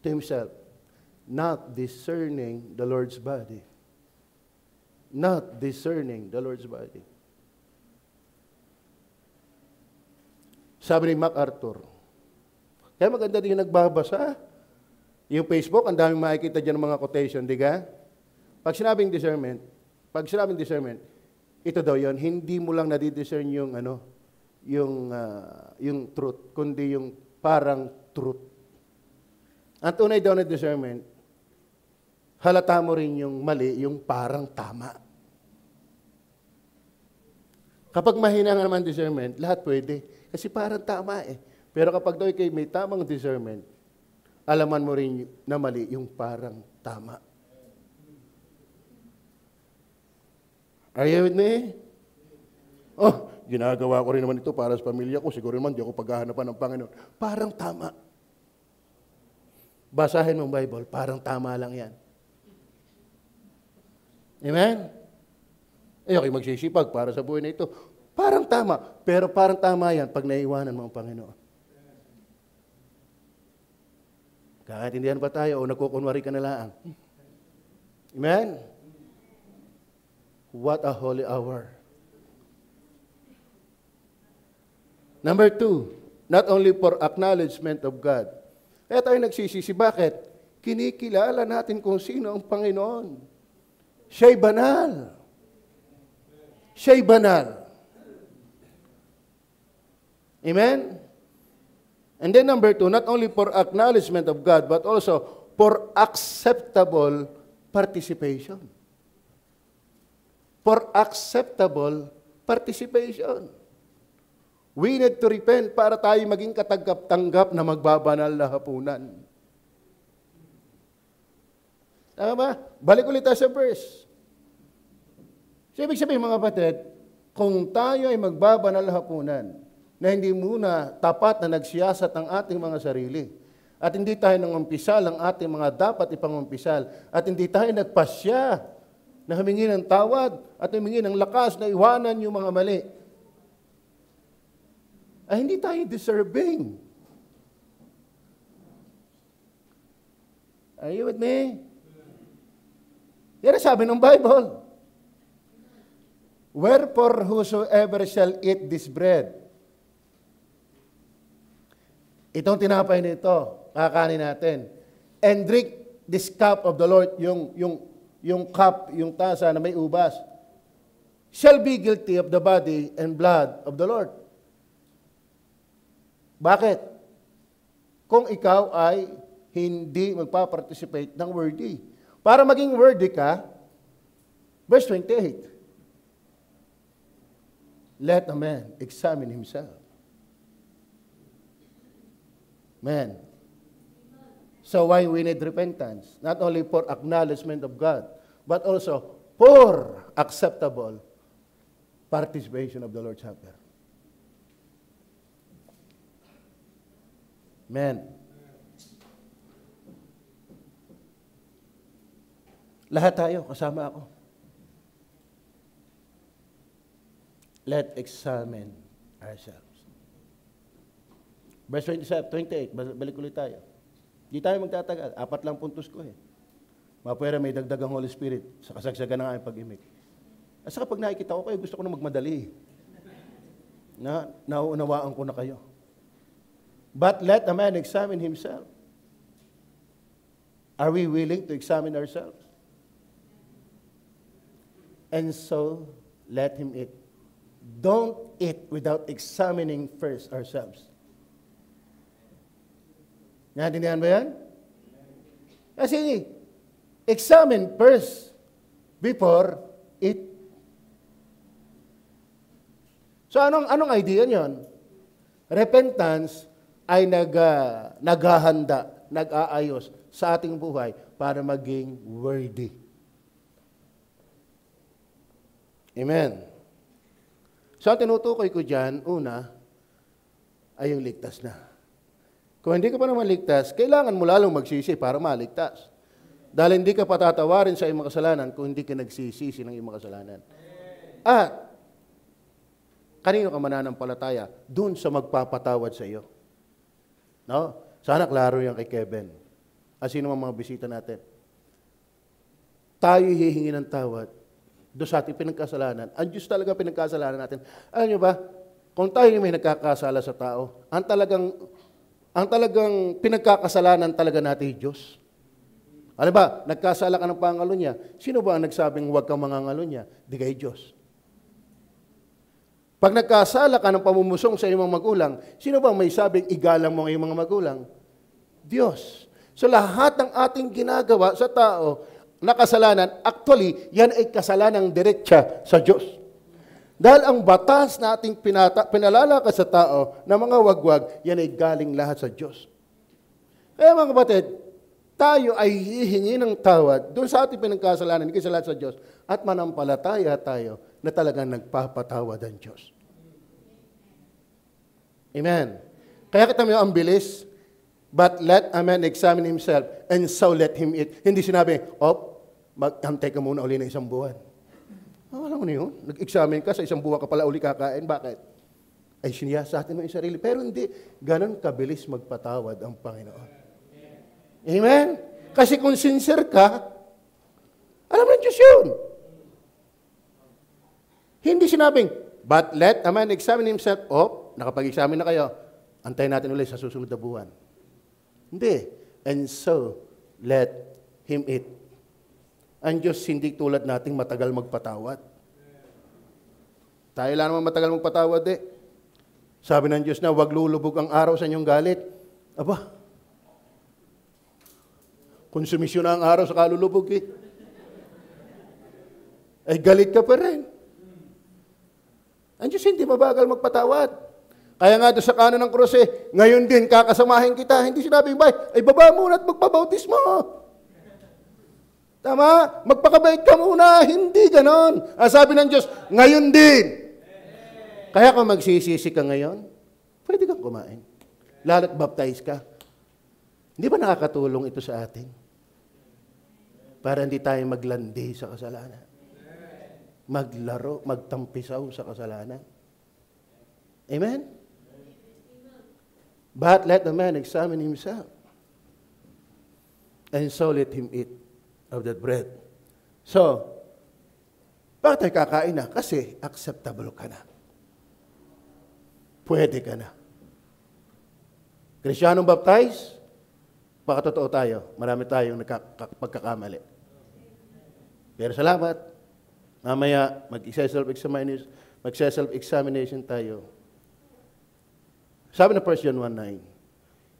to himself, not discerning the Lord's body. Not discerning the Lord's body. Sabi ni MacArthur, kaya maganda din yung nagbabasa. Yung Facebook, ang daming makikita dyan ng mga quotation, di ka? Pag sinabing discernment, ito daw yon, hindi mo lang nadidiscern yung yung truth, kundi yung parang truth. Ang tunay daw na discernment, halata mo rin yung mali, yung parang tama. Kapag mahina nga naman discernment, lahat pwede. Kasi parang tama eh. Pero kapag daw kayo may tamang discernment, alaman mo rin na mali yung parang tama. Are you with me? Oh, ginagawa ko rin naman ito para sa pamilya ko. Siguro naman di ako paghahanapan ng Panginoon. Parang tama. Basahin mo ang Bible, parang tama lang yan. Amen? Okay, magsisipag para sa buhay na ito. Parang tama. Pero parang tama yan pag naiwanan mo ang Panginoon. Kakaintindihan ba tayo o nagkukunwari ka na lang? Amen? What a holy hour. Number 2, not only for acknowledgement of God. Kaya tayo nagsisisi. Bakit? Kinikilala natin kung sino ang Panginoon. Siya'y banal. Siya'y banal. Amen? And then number 2, not only for acknowledgement of God, but also for acceptable participation. For acceptable participation. We need to repent para tayo maging katanggap-tanggap na magbabanal na hapunan. Tama ba? Balik ulit tayo sa verse. So, ibig sabihin mga kapatid, kung tayo ay magbabanal na hapunan, na hindi muna tapat na nagsiyasat ang ating mga sarili, at hindi tayo nangumpisal ang ating mga dapat ipangumpisal, at hindi tayo nagpasya na humingi ng tawad at humingi ng lakas na iwanan yung mga mali, ay hindi tayo deserving. Are you with me? Yan ang sabi ng Bible. Wherefore whosoever shall eat this bread, itong tinapay nito, kakanin natin, and drink this cup of the Lord, yung cup, yung tasa na may ubas, shall be guilty of the body and blood of the Lord. Bakit? Kung ikaw ay hindi magpa-participate ng worthy. Para maging worthy ka, verse 28, let a man examine himself. Man. So why we need repentance? Not only for acknowledgement of God, but also for acceptable participation of the Lord's Supper. Amen. Lahat tayo, kasama ako. Let's examine ourselves. Verse 27, 28, balik ulit tayo. Di tayo magtatagal. 4 lang puntos ko eh. Mapwera may dagdagang Holy Spirit sa kasagsagan ng aking pag-imik. At saka pag nakikita ko kayo, gusto ko na magmadali. Nauunawaan ko na kayo. But let a man examine himself. Are we willing to examine ourselves? And so, let him eat. Don't eat without examining first ourselves. Naintindihan ba yan? Kasi, examine first before eat. So, anong idea niyon? Repentance ay naghahanda, nag-aayos sa ating buhay para maging worthy. Amen. So, ang tinutukoy ko dyan, una, ay yung ligtas na. Kung hindi ka pa naman ligtas, kailangan mo lalong magsisi para maligtas. Dahil hindi ka patatawarin sa iyong mga kasalanan kung hindi ka nagsisisi ng iyong mga kasalanan. At, kanino ka mananampalataya? Doon sa magpapatawad sa iyo. No? Sana klaro yan kay Kevin. At sino mga bisita natin. Tayo hihingi ng tawad doon sa ating pinagkasalanan. Ang Diyos talaga pinagkasalanan natin. Alam nyo ba, kung tayo may nagkakasala sa tao, ang talagang pinagkakasalanan talaga natin yung Diyos. Alam ba, nagkasala ka ng pangalo niya, sino ba ang nagsabing huwag kang mangangalo niya? Di kay Diyos. Pag nagkasala ka ng pamumusong sa iyong mga magulang, sino ba may sabing igalang mo ang iyong mga magulang? Diyos. So lahat ng ating ginagawa sa tao na kasalanan, actually, yan ay kasalanang diretsa sa Diyos. Dahil ang batas na ating pinalalakas sa tao na mga wagwag, yan ay galing lahat sa Diyos. Kaya mga kapatid, tayo ay hihingi ng tawad doon sa ating pinagkasalanan, hindi sa lahat sa Diyos, at manampalataya tayo na talagang nagpapatawad ang Diyos. Amen. Kaya kita mo ang bilis, but let a man examine himself, and so let him eat. Hindi sinabi, maghantay ka muna uli ng isang buwan. Alam mo na yun? Nag-examine ka, sa isang buwan ka pala uli kakain. Bakit? Ay siniya sa atin mo yung sarili. Pero hindi, ganun kabilis magpatawad ang Panginoon. Amen? Kasi kung sincere ka, alam mo ng Diyos yun. Hindi sinabing, but let a man examine himself. Nakapag-examine na kayo. Antayin natin ulit sa susunod na buwan. Hindi. And so, let him eat. Ang Diyos hindi tulad nating matagal magpatawad. Tayo lang naman matagal magpatawad eh. Sabi ng Diyos na, huwag lulubog ang araw sa inyong galit. Aba, konsumisyon na ang araw sa kalulubog eh. Ay galit ka pa rin. Ang Diyos hindi mabagal magpatawad. Kaya nga doon sa kanan ng krus ngayon din kakasamahin kita. Hindi sinabi, ay baba muna at magpabautismo. Tama? Magpakabait ka muna. Hindi ganon. Ang sabi ng Diyos, ngayon din. Kaya kung magsisisi ka ngayon, pwede kang kumain. Lalo't baptize ka. Hindi ba nakakatulong ito sa atin? Para hindi tayo maglandi sa kasalanan. Maglaro, magtampisaw sa kasalanan. Amen? But let the man examine himself. And so let him eat of that bread. So, bakit tayo kakain na? Kasi acceptable ka na. Pwede ka na. Kristiyanong baptize, baka totoo tayo. Marami tayong pagkakamali. Pero salamat. Mamaya, mag-self-examination tayo. Sabi na 1 John 1:9,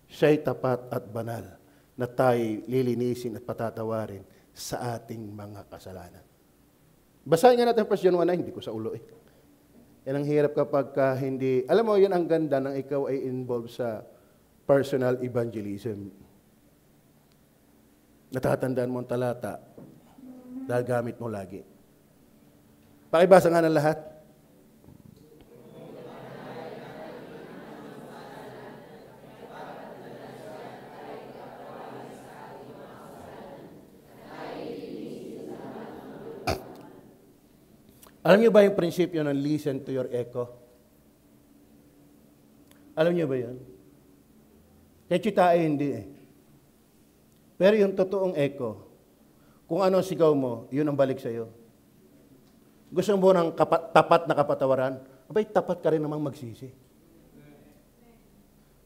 siya'y tapat at banal na tayo lilinisin at patatawarin sa ating mga kasalanan. Basahin nga natin 1 John 1:9, hindi ko sa ulo eh. Yan ang hirap kapag hindi, alam mo, yan ang ganda ng ikaw ay involved sa personal evangelism. Natatandaan mo ang talata, dahil gamit mo lagi. Pakibasa nga ng lahat. Alam niyo ba yung prinsipyo ng listen to your echo? Alam niyo ba yun? Kechita ay hindi eh. Pero yung totoong echo, kung ano sigaw mo, yun ang balik sa'yo. Gusto mo ng tapat na kapatawaran? Abay, tapat ka rin namang magsisi.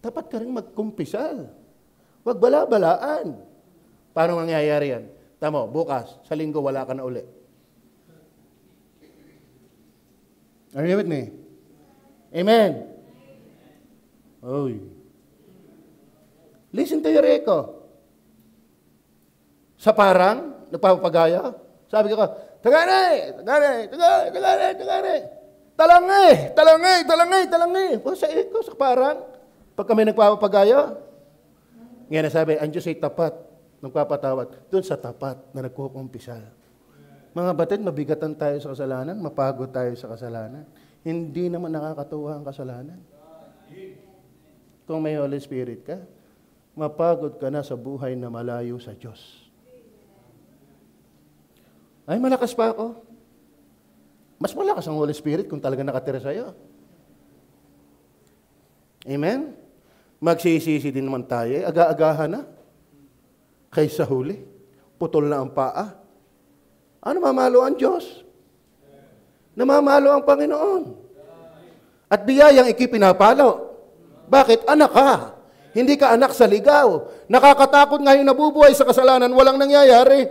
Tapat ka rin magkumpisal. Huwag bala-balaan. Paano mangyayari yan? Tamo, bukas, sa linggo, wala ka na uli. Are you with me? Amen. Oy. Listen to your echo. Sa parang, nagpapagaya, sabi ko, Tagare! Talangay! O sa echo, sa parang, Pag kami nagpapagayo, ngayon nasabi, ang Diyos ay tapat, nagpapatawad. Doon sa tapat na nagkukumpisal. Mga batid, mabigatan tayo sa kasalanan, mapagod tayo sa kasalanan. Hindi naman nakakatuwa ang kasalanan. Kung may Holy Spirit ka, mapagod ka na sa buhay na malayo sa Diyos. Ay, malakas pa ako. Mas malakas ang Holy Spirit kung talaga nakatira sa'yo. Amen? Magsisisi din naman tayo. Aga-agahan na. Kaysa huli. Putol na ang paa. Ano, namamalo ang Diyos? Namamalo ang Panginoon. At biyayang ikipinapalo. Bakit? Anak ka. Hindi ka anak sa ligaw. Nakakatakot ngayon nabubuhay sa kasalanan, walang nangyayari.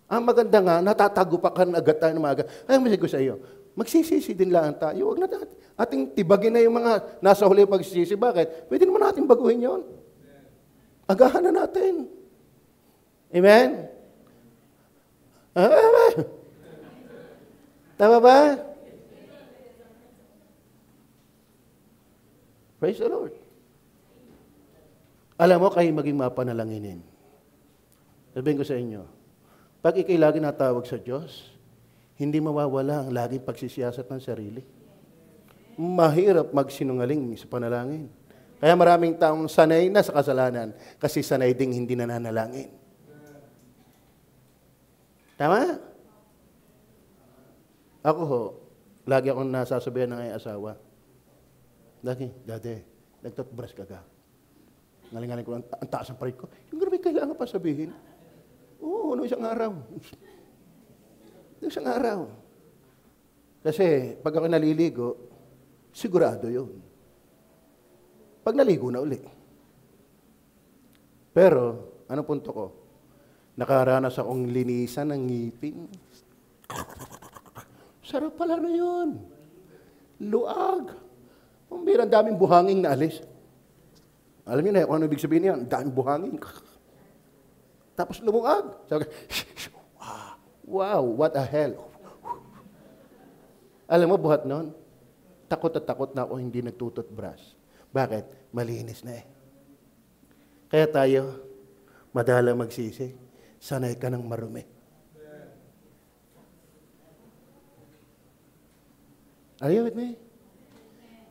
Ang maganda nga, natatagupakan agad tayo ng maaga. Ay, masig ko sa iyo, magsisisi din lang tayo. Huwag na ating tibagin na yung mga nasa huli pagsisisi. Bakit? Pwede naman natin baguhin yon. Agahan na natin. Amen? Tama ba? Praise the Lord. Alam mo, kayo maging mapanalanginin. Sabihin ko sa inyo, pag ikay lagi natawag sa Diyos, hindi mawawala ang laging pagsisiyasat ng sarili. Mahirap magsinungaling sa panalangin. Kaya maraming taong sanay na sa kasalanan kasi sanay ding hindi nananalangin. Tama? Ako ho, lagi akong nasasabihan ng asawa. Lagi, Dade, nagtutbrush ka ka. Ngaling-ngaling ko, ang taas ang parit ko. Yung grabe kailangan pa sabihin. Oo, no isang araw. Isang araw. Kasi pag ako naliligo, sigurado yun. Pag naligo na uli. Pero, ano punto ko? Nakaranas akong linisan ng ngipin. Sarap pala na yun. Luag. Ang daming buhangin na alis. Alam niyo na kung ano ibig sabihin niyan? Daming buhangin. Tapos lumuag. Sabi ko, wow, what a hell. Alam mo, buhat nun, takot at takot na ako hindi nagtututbrush. Bakit? Malinis na eh. Kaya tayo, madala magsisi, sanay ka ng marumi. Are you with me?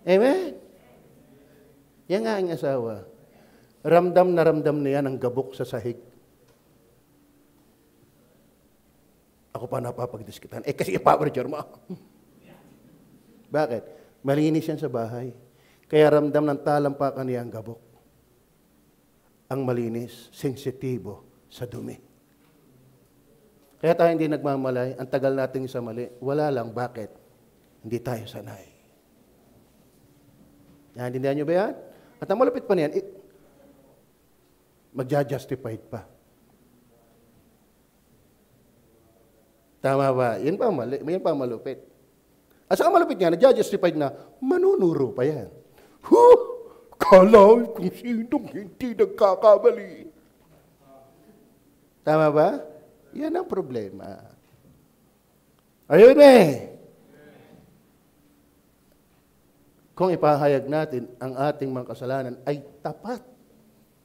Amen? Yan nga ang asawa. Ramdam na ramdam niya ang gabok sa sahig. Ako pa napapagdiskitan. Kasi ipaparjor mo. Bakit? Malinis yan sa bahay. Kaya ramdam ng talampakan niya ang gabok. Ang malinis, sensitibo sa dumi. Kaya tayo hindi nagmamalay, ang tagal nating sa mali. Wala lang, bakit? Hindi tayo sanay. Naintindihan nyo ba yan? At ang malapit pa niyan, magja-justified pa. Tama ba? Yan pa mali. Yan pa malupit. At saka malupit niya, nagja-justified na, manunuro pa yan. Kala kung sinong hindi nagkakamali. Tama ba? Yan ang problema. Ayun eh. Kung ipahayag natin ang ating mga kasalanan ay tapat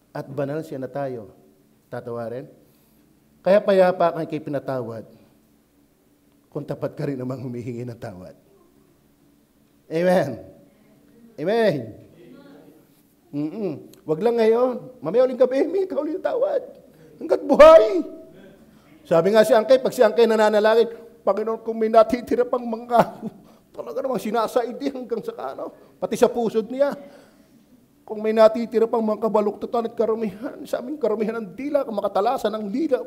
at banal siya na tayo, tatawarin. Kaya payapa kang ikay pinatawad kung tapat ka rin namang humihingi ng tawad. Amen. Amen. Wag lang ngayon. Mamaya uling gabi, may ikaw uling tawad. Hanggat buhay. Sabi nga si Angkay, pag si Angkay nananalangin, Panginoon, kung may natitira pang mga talaga namang sinasaidi hanggang sa ano, pati sa pusod niya. Kung may natitira pang mga kabaluktutan at karumihan, sa aming karumihan ng dila, makatalasan ng dila,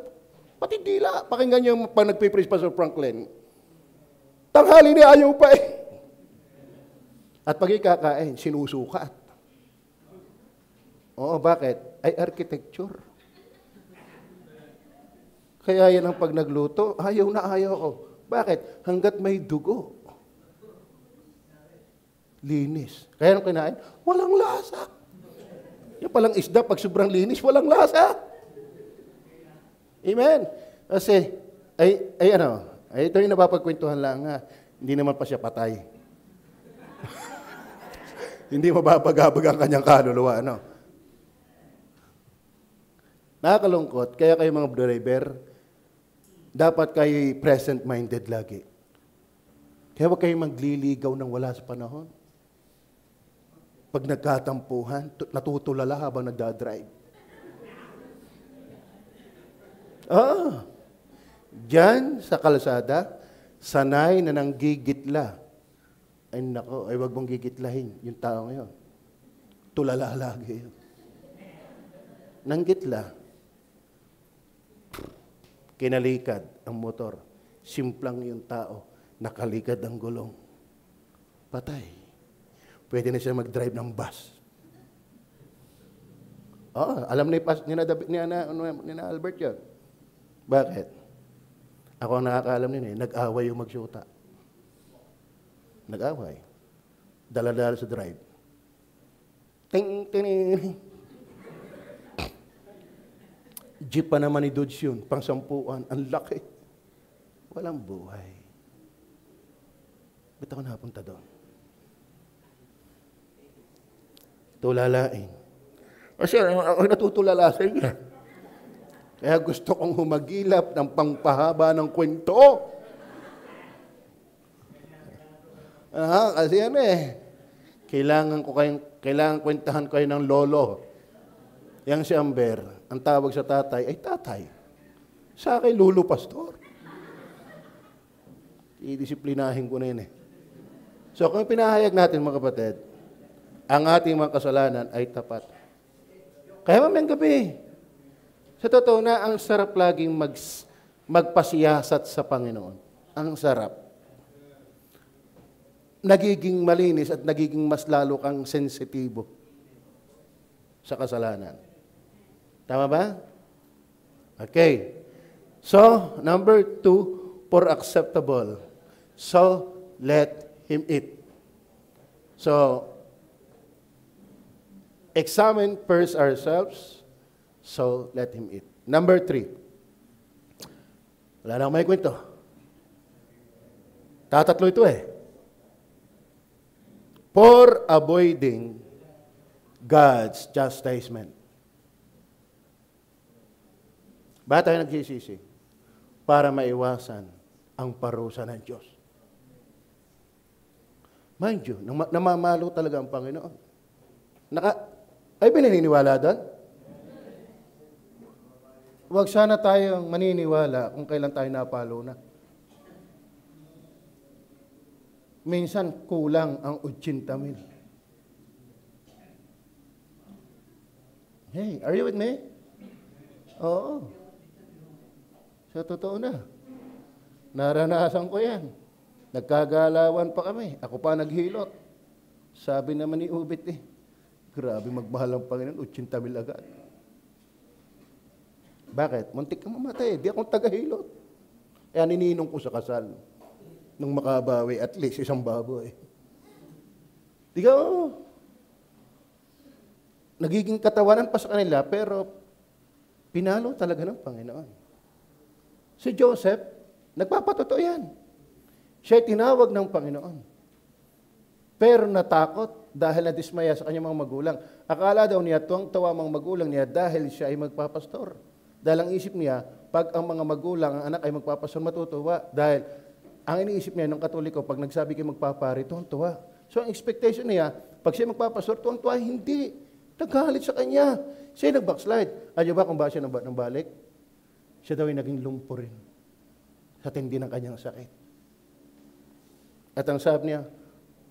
pati dila. Pakinggan niyo pag nagpipreach pa Sir Franklin. Tanghali niya ayaw pa eh. At pag ikakain, sinusukat. Oo, bakit? Ay architecture. Kaya yan ang pag nagluto, ayaw na ayaw ko. Bakit? Hanggat may dugo. Linis. Kaya nung kinain, walang lasa. Yung palang isda, pag sobrang linis, walang lasa. Amen. Kasi, ito yung napapagkwentuhan lang ha. Hindi naman pa siya patay. Hindi mababagabag ang kanyang kaluluwa, ano? Nakakalungkot, kaya kayo mga driver, dapat kayo present-minded lagi. Kaya huwag kayo magliligaw ng wala sa panahon. Pag nagkatampuhan, natutulala habang nagdadrive. Diyan sa kalsada, sanay na nanggigitla. Ay nako, ay wag mong gigitlahin yung tao ngayon. Tulala lagi yun. Nanggitla. Kinalikad ang motor. Simplang yung tao. Nakalikad ang gulong. Patay. Pwede na siya mag-drive ng bus. Alam ni Albert yun. Bakit? Ako ang nakakaalam nila eh. Nag-away yung magsyuta. Nag-away. Dala-dala sa drive. Ting, ting. Jeep pa naman ni Dodge yun. Pang-sampuan. Ang laki. Walang buhay. Ba't ako napunta doon? Tulalain. Kasi ako natutulala sa inyo. Kaya gusto kong humagilap ng pangpahaba ng kwento. Kasi kailangan kwentahan kayo ng lolo. Yang si Amber, ang tawag sa tatay ay tatay. Sa akin, lulo pastor. Idisiplinahin ko na yun eh. So kung pinahayag natin mga kapatid, ang ating mga kasalanan ay tapat. Kaya mamayang gabi, sa totoo na, ang sarap laging magpasiyasat sa Panginoon. Ang sarap. Nagiging malinis at nagiging mas lalo kang sensitibo sa kasalanan. Tama ba? Okay. So, number 2, for acceptable. So, let him eat. So, examine first ourselves. So, let him eat. Number 3. Wala na akong may kwento. Tatatlo ito eh. For avoiding God's chastisement. Ba tayo nagsisisi? Para maiwasan ang parusa ng Diyos. Mind you, namamalo talaga ang Panginoon. Ay pinaniniwala doon? Huwag sana tayong maniniwala kung kailan tayo napalo na. Minsan kulang ang 80,000. Hey, are you with me? Oo. Sa totoo na. Naranasan ko yan. Nagkagalawan pa kami. Ako pa naghilot. Sabi naman ni Ubit grabe magmahal ang Panginoon, 80,000 agad. Bakit? Muntik ka mamatay. Di akong tagahilot. Kaya nininong ko sa kasal. Nung makabawi, at least isang baboy. Di ka, nagiging katawanan pa sa kanila, pero pinalo talaga ng Panginoon. Si Joseph, nagpapatotoo yan. Siya tinawag ng Panginoon. Pero natakot dahil nadismaya sa kanyang mga magulang. Akala daw niya, tuwang-tawa mga magulang niya dahil siya ay magpapastor. Dahil ang isip niya, pag ang mga magulang, ang anak ay magpapastor, matutuwa. Dahil ang iniisip niya ng Katoliko, pag nagsabi kayo magpapari, tuwang-tuwa. So ang expectation niya, pag siya magpapastor, tuwang-tuwa, hindi. Naghalit sa kanya. Siya nag-backslide. Ayo ba kung ba siya nang balik? Siya daw ay naging lumpo rin sa tindi ng kanyang sakit. At ang sabi niya,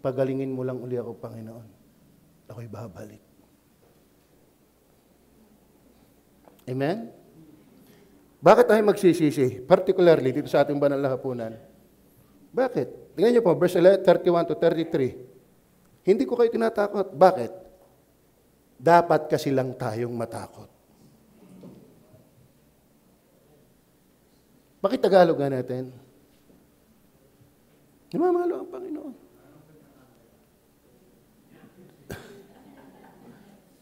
pagalingin mo lang uli ako, Panginoon. Ako'y babalik. Amen? Bakit tayo magsisisi? Particularly dito sa ating banal na hapunan. Bakit? Tingnan niyo po, verse 31 to 33. Hindi ko kayo tinatakot. Bakit? Dapat kasi lang tayong matakot. Bakit Tagalog nga natin? Namamalo ang Panginoon.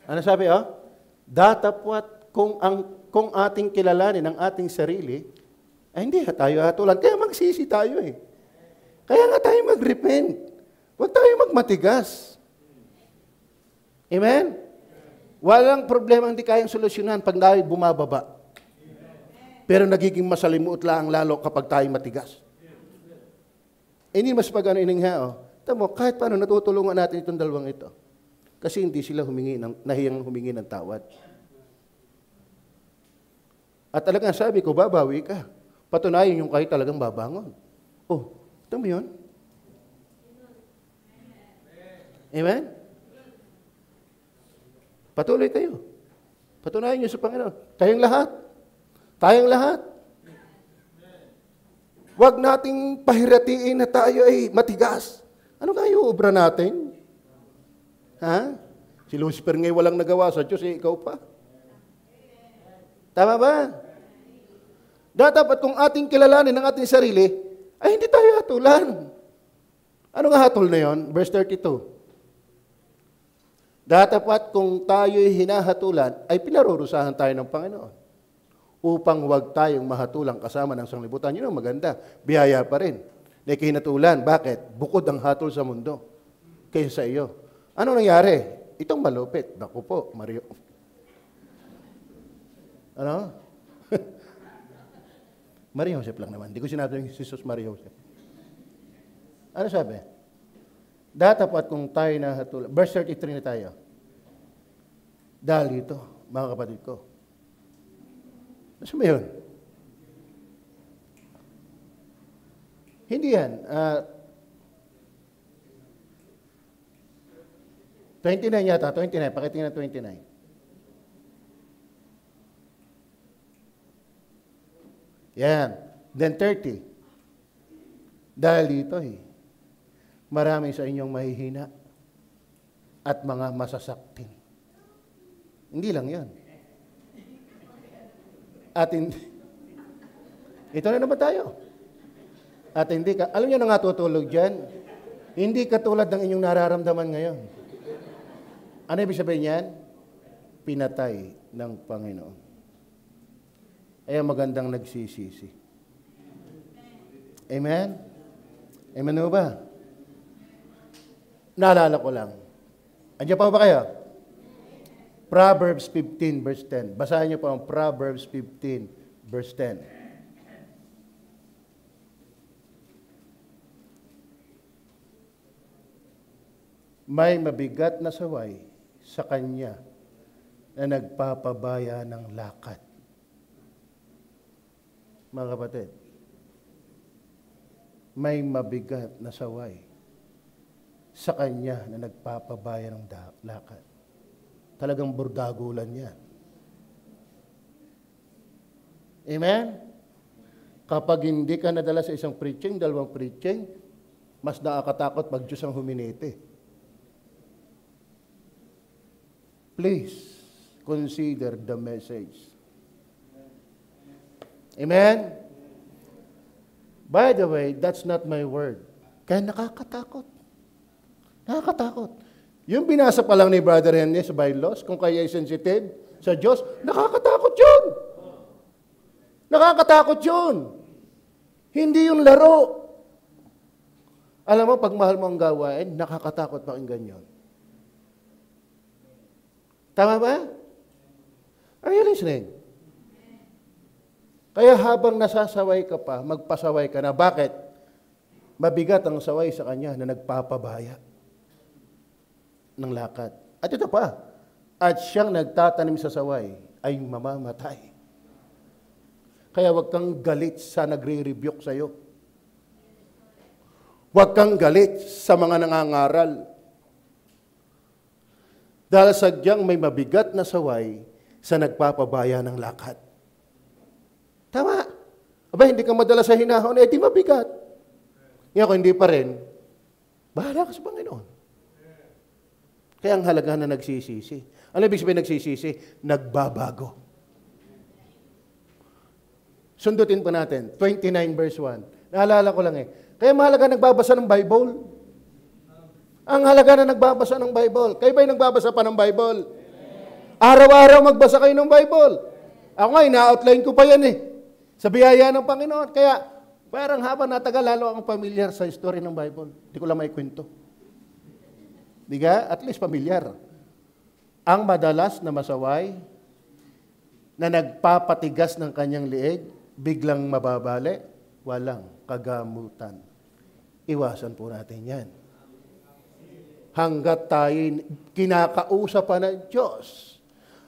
Ano sabi, datapwat kung ating kilalanin ang ating sarili, ay hindi tayo hatulan. Kaya magsisi tayo eh. Kaya nga tayo mag-repent. Huwag tayo magmatigas. Amen? Walang problema hindi kayang solusyonan pag tayo bumababa. Pero nagiging masalimuot lang lalo kapag tayo matigas. Hindi mas pag iningha, tamo, kahit paano natutulungan natin itong dalawang ito. Kasi hindi sila nahiyang humingi ng tawad. At talagang sabi ko, babawi ka. Patunayan yung kahit talagang babangon. Oh, ito mo yun? Amen? Patuloy kayo. Patunayan nyo sa Panginoon. Tayong lahat. Tayong lahat. Huwag nating pahiratiin na tayo ay matigas. Ano kayo obra natin? Ha? Si Lucifer ngayon walang nagawa sa Diyos, ikaw pa. Tama ba? Dapat kung ating kilalanin ang ating sarili, ay hindi tayo hatulan. Ano nga hatol na yon? Verse 32. Dapat kung tayo'y hinahatulan, ay pinarurusahan tayo ng Panginoon. Upang huwag tayong mahatulang kasama ng sanglibutan. Yun ang maganda. Biyaya pa rin. Na hinatulan. Bakit? Bukod ang hatol sa mundo. Kaysa sa iyo. Ano nangyari? Itong malupit. Naku po, Mario. Ano? Maria Joseph lang naman. Hindi ko sinabi yung Jesus Maria Joseph. Ano sabi? Dapat kung tayo na hatulan. Verse 33 na tayo. Dahil ito, mga kapatid ko. Ano ba yun? Hindi yan. 29 yata. 29. Pakitingin na 29. Yan. Then 30. Dahil dito marami sa inyong mahihina at mga masasaktin. Hindi lang yan. At hindi, ito na naman tayo. At hindi ka, alam niyo na nga tutulog dyan, hindi katulad ng inyong nararamdaman ngayon. Ano ibig sabihin yan? Pinatay ng Panginoon. Ay magandang nagsisisi. Amen? Amen o ba? Naalala ko lang. Andiyan pa ba kayo? Proverbs 15 verse 10. Basahin niyo po ang Proverbs 15 verse 10. May mabigat na saway sa kanya na nagpapabaya ng lakad. Mga kapatid, may mabigat na saway sa kanya na nagpapabaya ng lakad. Talagang burdagulan yan. Amen? Kapag hindi ka nadala sa isang preaching, dalawang preaching, mas nakakatakot pag Diyos ang huminiti. Please, consider the message. Amen? By the way, that's not my word. Kaya nakakatakot. Nakakatakot. Yung binasa pa lang ni Brother Henry sa bylaws, kung kaya ay sensitive sa Diyos, nakakatakot yun. Nakakatakot yun. Hindi yung laro. Alam mo, pag mahal mo ang gawain, nakakatakot pakinggan yun. Tama ba? Are you listening? Kaya habang nasasaway ka pa, magpasaway ka na. Bakit? Mabigat ang saway sa kanya na nagpapabaya ng lakad. At ito pa, at siyang nagtatanim sa saway ay mamamatay. Kaya huwag kang galit sa nagre-rebuke sa iyo. Huwag kang galit sa mga nangangaral. Dahil sadyang may mabigat na saway sa nagpapabaya ng lakad. Tama. Aba, hindi ka madala sa hinahon, di mabigat. Ngayon, kung hindi pa rin, bahala ka sa Panginoon. Kaya ang halaga na nagsisisi. Ano ibig sabihin nagsisisi? Nagbabago. Sundutin pa natin. 29 verse 1. Naalala ko lang Kaya mahalaga nagbabasa ng Bible. Ang halaga na nagbabasa ng Bible. Kayo ba'y nagbabasa pa ng Bible? Araw-araw magbasa kayo ng Bible. Ako nga, ina-outline ko pa yan Sa biyaya ng Panginoon. Kaya, parang habang natagal, lalo akong familiar sa story ng Bible. Hindi ko lang maikwento. Di ka? At least familiar. Ang madalas na masaway, na nagpapatigas ng kanyang liig, biglang mababali, walang kagamutan. Iwasan po natin yan. Hanggat tayo kinakausap pa ng Diyos,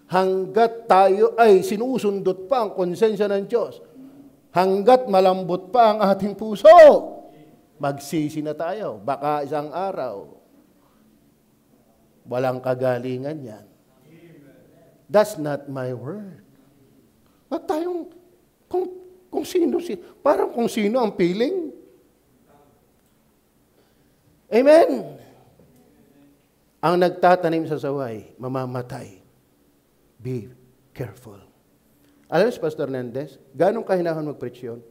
hanggat tayo ay sinusundot pa ang konsensya ng Diyos, hanggat malambot pa ang ating puso, magsisi na tayo. Baka isang araw, walang kagalingan yan. That's not my word. At tayong, kung sino, parang kung sino ang feeling. Amen. Ang nagtatanim sa saway, mamamatay. Be careful. Alam mo si Pastor Hernandez, ganong kahinahon mag-preach yun,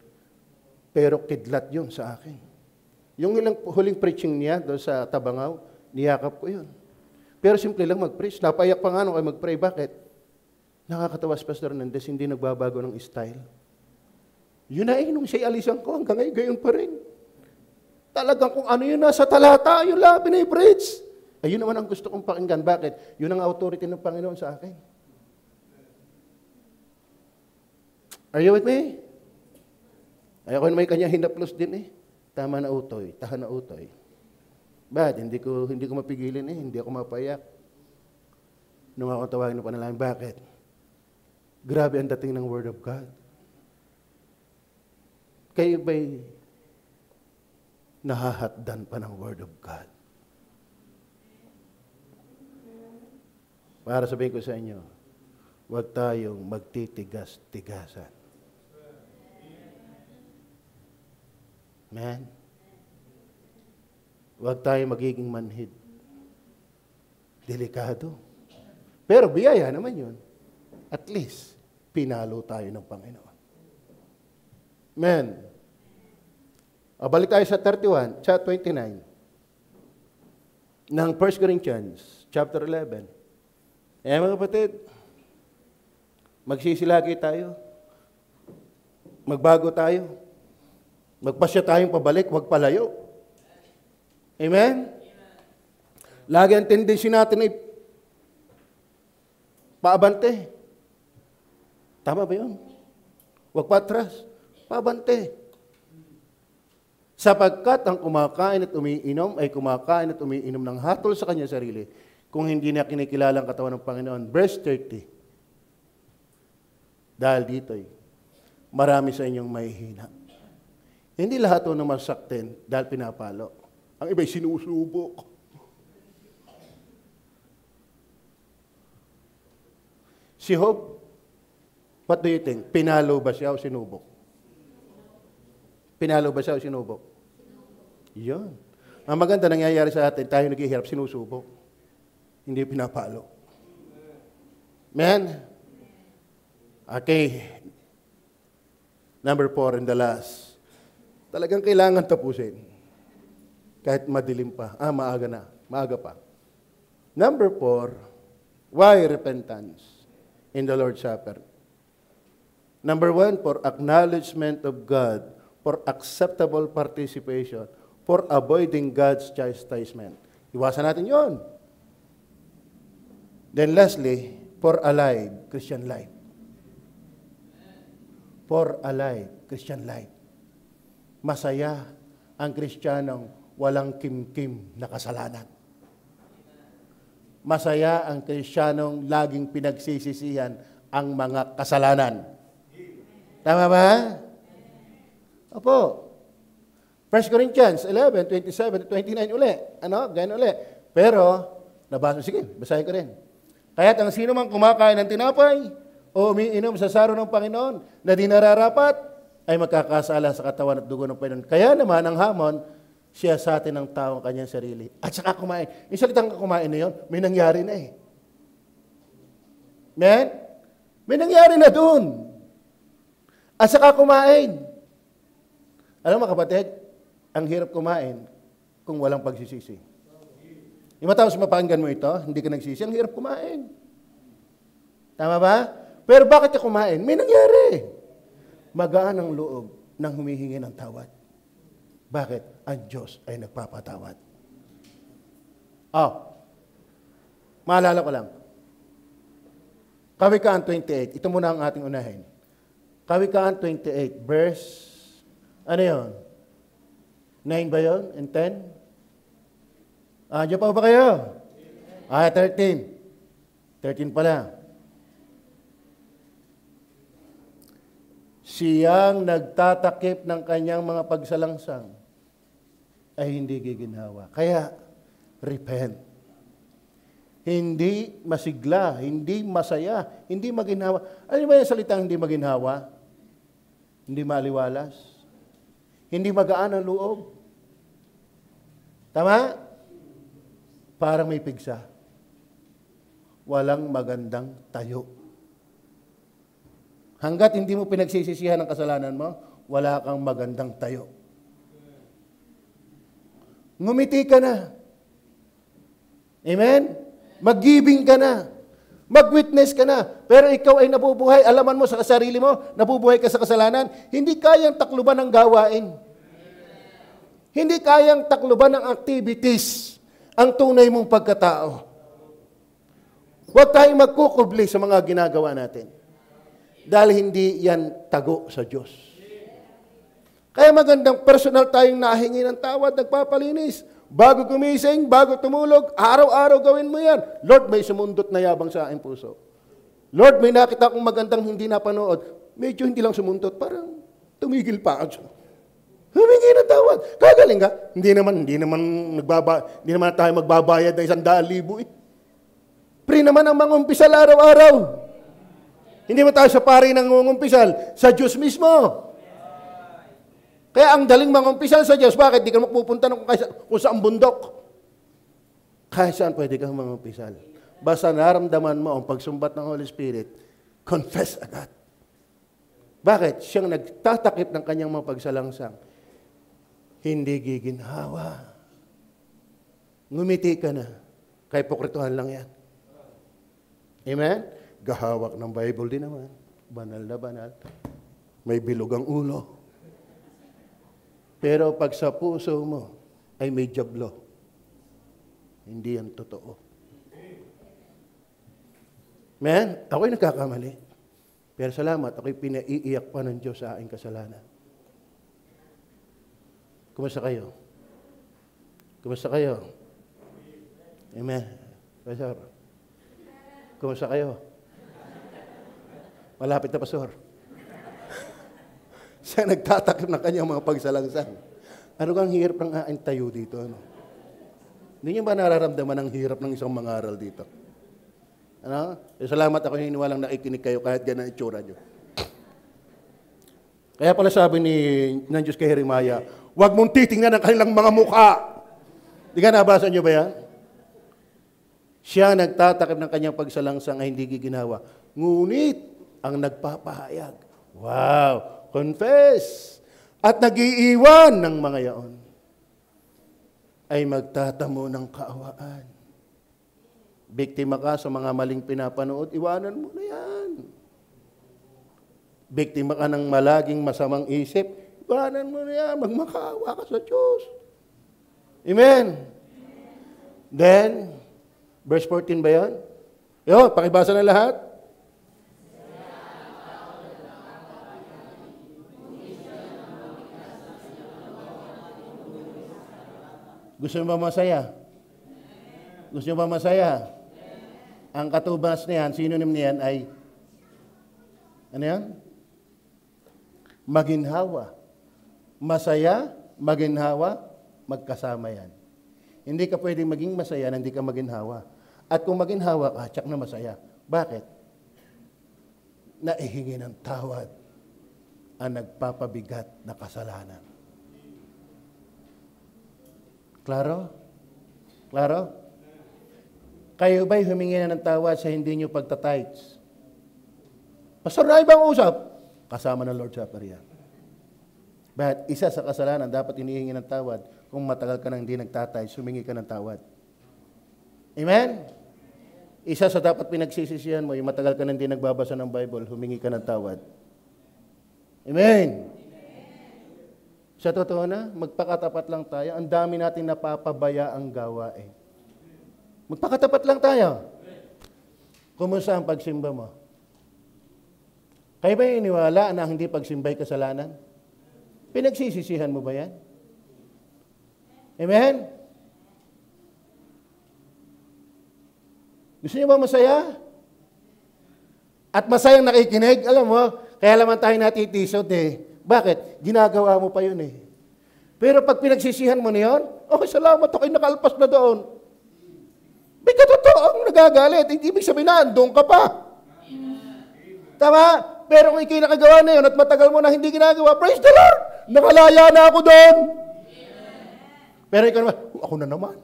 pero kidlat yun sa akin. Yung ilang huling preaching niya doon sa Tabangaw, niyakap ko yun. Pero simple lang mag-preach. Napayak pa nga nung kayo mag-pray. Bakit? Nakakatawa si Pastor Hernandez, hindi nagbabago ng style. Yun na nung siya'y alisan ko, hanggang ngayon, gayon pa rin. Talagang kung ano yun nasa talata, yun lang pinay-preach. Ayun naman ang gusto kong pakinggan. Bakit? Yun ang authority ng Panginoon sa akin. Are you with me? Ayoko na may kanya hinaplos din eh. Tama na utoy, tahan na utoy. Bakit? Hindi ko mapigilin eh. Hindi ako mapayak. Nung ako tawagin ng panalangin, bakit? Grabe ang dating ng Word of God. Kayo ba'y nahahatdan pa ng Word of God? Para sabihin ko sa inyo, huwag tayong magtitigas-tigasan. Man, huwag tayong magiging manhid. Delikado. Pero biyaya naman yun. At least, pinalo tayo ng Panginoon. Man. Balik tayo sa 31, sa 29. Ng 1 Corinthians, chapter 11. Mga kapatid, magsisilagi tayo. Magbago tayo. Magpasya tayong pabalik, huwag palayo. Amen? Lagi ang tendency natin ay paabante. Tama ba yun? Huwag patras. Paabante. Sapagkat ang kumakain at umiinom ay kumakain at umiinom ng hatol sa kanyang sarili kung hindi na kinikilala ang katawan ng Panginoon. Verse 30. Dahil dito'y marami sa inyong mahihina. Hindi lahat ito na masaktin dahil pinapalo. Ang iba'y sinusubok. Si Job, what do you think? Pinalo ba siya o sinubok? Pinalo ba siya o sinubok? Yun. Ang maganda nangyayari sa atin, tayo naghihirap, sinusubok. Hindi pinapalo. Man? Okay. Number 4 and the last. Talagang kailangan tapusin. Kahit madilim pa. Maaga na. Maaga pa. Number 4, why repentance in the Lord's Supper? Number 1, for acknowledgement of God, for acceptable participation, for avoiding God's chastisement. Iwasan natin yon. Then lastly, for alive Christian life. For alive Christian life. Masaya ang Kristiyanong walang kimkim na kasalanan. Masaya ang Kristiyanong laging pinagsisisihan ang mga kasalanan. Tama ba? Opo. 1 Corinthians 11, 27 to 29 uli. Ganyan uli. Pero, nabasa, sige, basahin ko rin. Kaya't ang sino mang kumakain ng tinapay o umiinom sa saro ng Panginoon na di nararapat, ay magkakasala sa katawan at dugo ng Panginoon. Kaya naman, ang hamon, siya sa atin ang taong kanyang sarili. At saka kumain. Yung salitang kumain na yun, may nangyari na eh. Man? May nangyari na dun. At saka kumain. Alam mo kapatid, ang hirap kumain kung walang pagsisisi. Yung matapos mapakinggan mo ito, hindi ka nagsisi, ang hirap kumain. Tama ba? Pero bakit ka kumain? May nangyari. Magaan ang loob ng humihingi ng tawad. Bakit? Ang Diyos ay nagpapatawad. Maalala ko lang. Kawikaan 28. Ito muna ang ating unahin. Kawikaan 28, verse, ano yun? 9 ba yun? And 10? Diyan pa ba kayo? 13. 13 pala. Siyang nagtatakip ng kanyang mga pagsalangsang ay hindi giginhawa. Kaya, repent. Hindi masigla, hindi masaya, hindi maginhawa. Ano ba yung salitang hindi maginhawa? Hindi maliwalas. Hindi magaan ang loob. Tama? Parang may pigsa. Walang magandang tayo. Hanggat hindi mo pinagsisisihan ang kasalanan mo, wala kang magandang tayo. Ngumiti ka na. Amen? Mag-giving ka na. Mag-witness ka na. Pero ikaw ay nabubuhay, alaman mo sa sarili mo, nabubuhay ka sa kasalanan, hindi kayang takluban ng gawain. Hindi kayang takluban ng activities ang tunay mong pagkatao. Huwag tayong magkukubli sa mga ginagawa natin. Dahil hindi yan tago sa Diyos. Kaya magandang personal tayong nahingi ng tawad, nagpapalinis. Bago gumising, bago tumulog, araw-araw gawin mo yan. Lord, may sumundot na yabang sa aking puso. Lord, may nakita akong magandang hindi napanood. Medyo hindi lang sumundot, parang tumigil pa ako. Humingi ng tawad. Kagaling ka? Hindi naman tayo magbabayad ng 100,000 eh. Free naman ang mangumpisal araw-araw. Hindi mo tayo sa pari ng mangumpisal, sa Diyos mismo. Kaya ang daling mangumpisal sa Diyos, bakit? Di ka magpupunta kung saan bundok. Kahit saan pwede kang mangumpisal. Basta naramdaman mo ang pagsumbat ng Holy Spirit, confess agad. Bakit? Siyang nagtatakip ng kanyang mga pagsalangsang. Hindi giginhawa. Ngumiti ka na. Kay pokrituhan lang yan. Amen? Gahawak ng Bible din naman. Banal na banal. May bilog ang ulo. Pero pag sa puso mo ay may jablo, hindi yan totoo. Man, ako'y nagkakamali. Pero salamat, ako'y pinaiiyak pa ng Diyos sa aking kasalanan. Kumusta kayo? Kumusta kayo? Amen. Pastor. Kumusta kayo? Malapit na, Pastor. Siya nagtatakip ng kanyang mga pagsalangsang. Ano kang hirap ng aking tayo dito? Ano? Hindi niyo ba nararamdaman ang hirap ng isang mangaral dito? Ano? Salamat ako hiniwalang nakikinig kayo kahit ganang itsura niyo. Kaya pala sabi ng Diyos kay Jeremiah, huwag mong titingnan ang kanilang mga mukha. Di ka nabasa niyo ba yan? Siya nagtatakip ng kanyang pagsalangsang ay hindi giginawa. Ngunit, ang nagpapahayag. Wow! Confess! At nag-iiwan ng mga yaon ay magtatamo ng kaawaan. Biktima ka sa mga maling pinapanood, iwanan mo na yan. Biktima ka ng malaging masamang isip, iwanan mo na yan. Magmakaawa ka sa Diyos. Amen? Then, verse 14 ba yan? Yo, pakibasa na lahat. Gusto nyo ba masaya? Gusto nyo ba masaya? Ang katubas na yan, synonym niyan ay, ano yan? Maginhawa. Masaya, maginhawa, magkasama yan. Hindi ka pwedeng maging masaya na hindi ka maginhawa. At kung maginhawa ka, tsak na masaya. Bakit? Naihingi ng tawad ang nagpapabigat na kasalanan. Klaro? Klaro? Kayo ba'y humingi na ng tawad sa hindi nyo pagtatights? Pastor, na ibang usap? Kasama ng Lord Supper yan. But isa sa kasalanan, dapat inihingi ng tawad. Kung matagal ka nang hindi nagtatights, humingi ka ng tawad. Amen? Isa sa dapat pinagsisisihan mo, yung matagal ka nang hindi nagbabasa ng Bible, humingi ka ng tawad. Amen? Sa totoo na, magpakatapat lang tayo. Ang dami natin napapabaya ang gawain. Magpakatapat lang tayo. Kumusta ang pagsimba mo? Kayo ba iniwala na hindi pagsimbay kasalanan? Pinagsisisihan mo ba yan? Amen? Gusto niyo ba masaya? At masayang nakikinig? Alam mo, kaya naman tayo natitisod eh. Bakit? Ginagawa mo pa yun eh. Pero pag pinagsisihan mo na yun, okay, salamat, ako'y nakalpas na doon. May katotoo ang nagagalit. Hindi ibig sabihin na, doon ka pa. Tama? Pero kung ikay nakagawa na yun at matagal mo na hindi ginagawa, praise the Lord! Nakalaya na ako doon. Pero ikaw naman, ako na naman.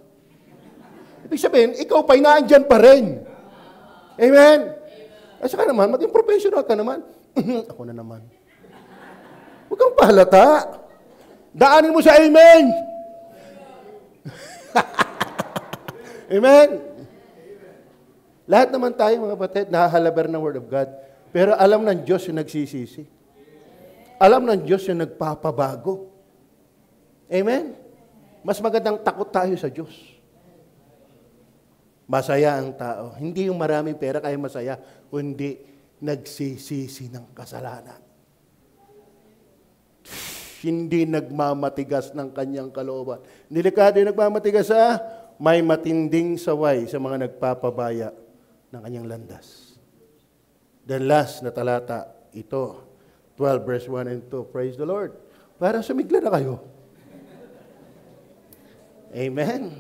Ibig sabihin, ikaw pa'y naandyan pa rin. Amen? At saka naman, maging professional ka naman. Ako na naman. Huwag kang pahalata. Daanin mo sa amen. Amen? Lahat naman tayo, mga kapatid, nahahalaber ng Word of God. Pero alam ng Diyos yung nagsisisi. Alam ng Diyos yung nagpapabago. Amen? Mas magandang takot tayo sa Diyos. Masaya ang tao. Hindi yung maraming pera kaya masaya, kundi nagsisisi ng kasalanan. Hindi nagmamatigas ng kanyang kalooban. Delikado yung nagmamatigas may matinding saway sa mga nagpapabaya ng kanyang landas. Then last na talata, ito, 12 verse 1 and 2. Praise the Lord. Para sumigla na kayo. Amen.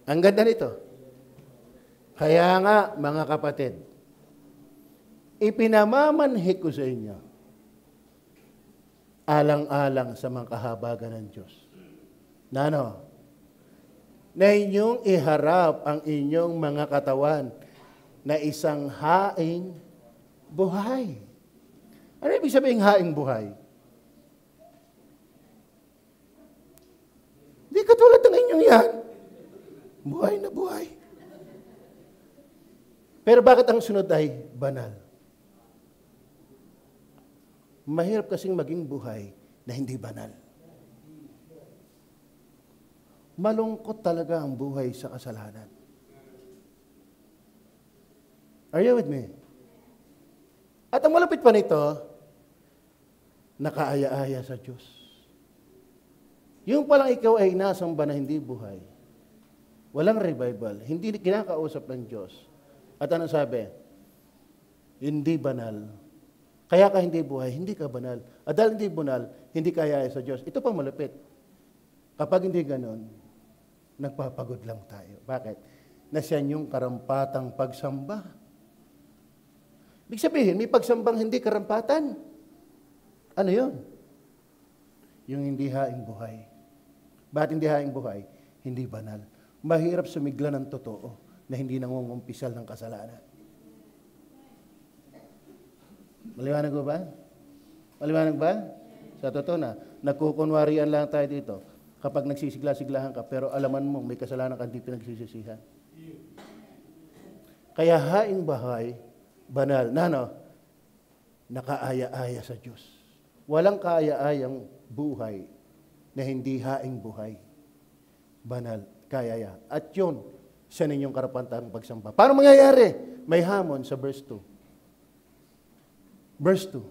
Ang ganda nito. Kaya nga, mga kapatid, ipinamamanhik ko sa inyo, alang-alang sa mga kahabagan ng Diyos. Na inyong iharap ang inyong mga katawan na isang haing buhay. Ano ibig sabihin haing buhay? Hindi katulad ng inyong yan. Buhay na buhay. Pero bakit ang sunod ay banal? Mahirap kasing maging buhay na hindi banal. Malungkot talaga ang buhay sa kasalanan. Are you with me? At ang malapit pa nito, nakaaya-aya sa Diyos. Yung palang ikaw ay nasamba na hindi buhay, walang revival, hindi kinakausap ng Diyos. At ano sabi? Hindi banal. Kaya ka hindi buhay, hindi ka banal. At dahil hindi banal, hindi kaya sa Diyos. Ito pa malapit. Kapag hindi ganon, nagpapagod lang tayo. Bakit? Nasyan yung karampatang pagsamba. Ibig sabihin, may pagsambang hindi karampatan. Ano yun? Yung hindi haing buhay. Bakit hindi haing buhay? Hindi banal. Mahirap sumigla ng totoo na hindi nangungumpisal ng kasalanan. Maliwanag ba? Maliwanag ba? Sa totoo na, nagkukunwarian lang tayo dito kapag nagsisigla-siglahan ka, pero alaman mo, may kasalanan ka, hindi pinagsisisihan. Kaya haing bahay, banal, nakaaya-aya sa Diyos. Walang kaaya-ayang buhay na hindi haing buhay. Banal, kaya. At yun, siya ninyong karapatang pagsamba. Paano mangyayari? May hamon sa verse 2. Verse 2.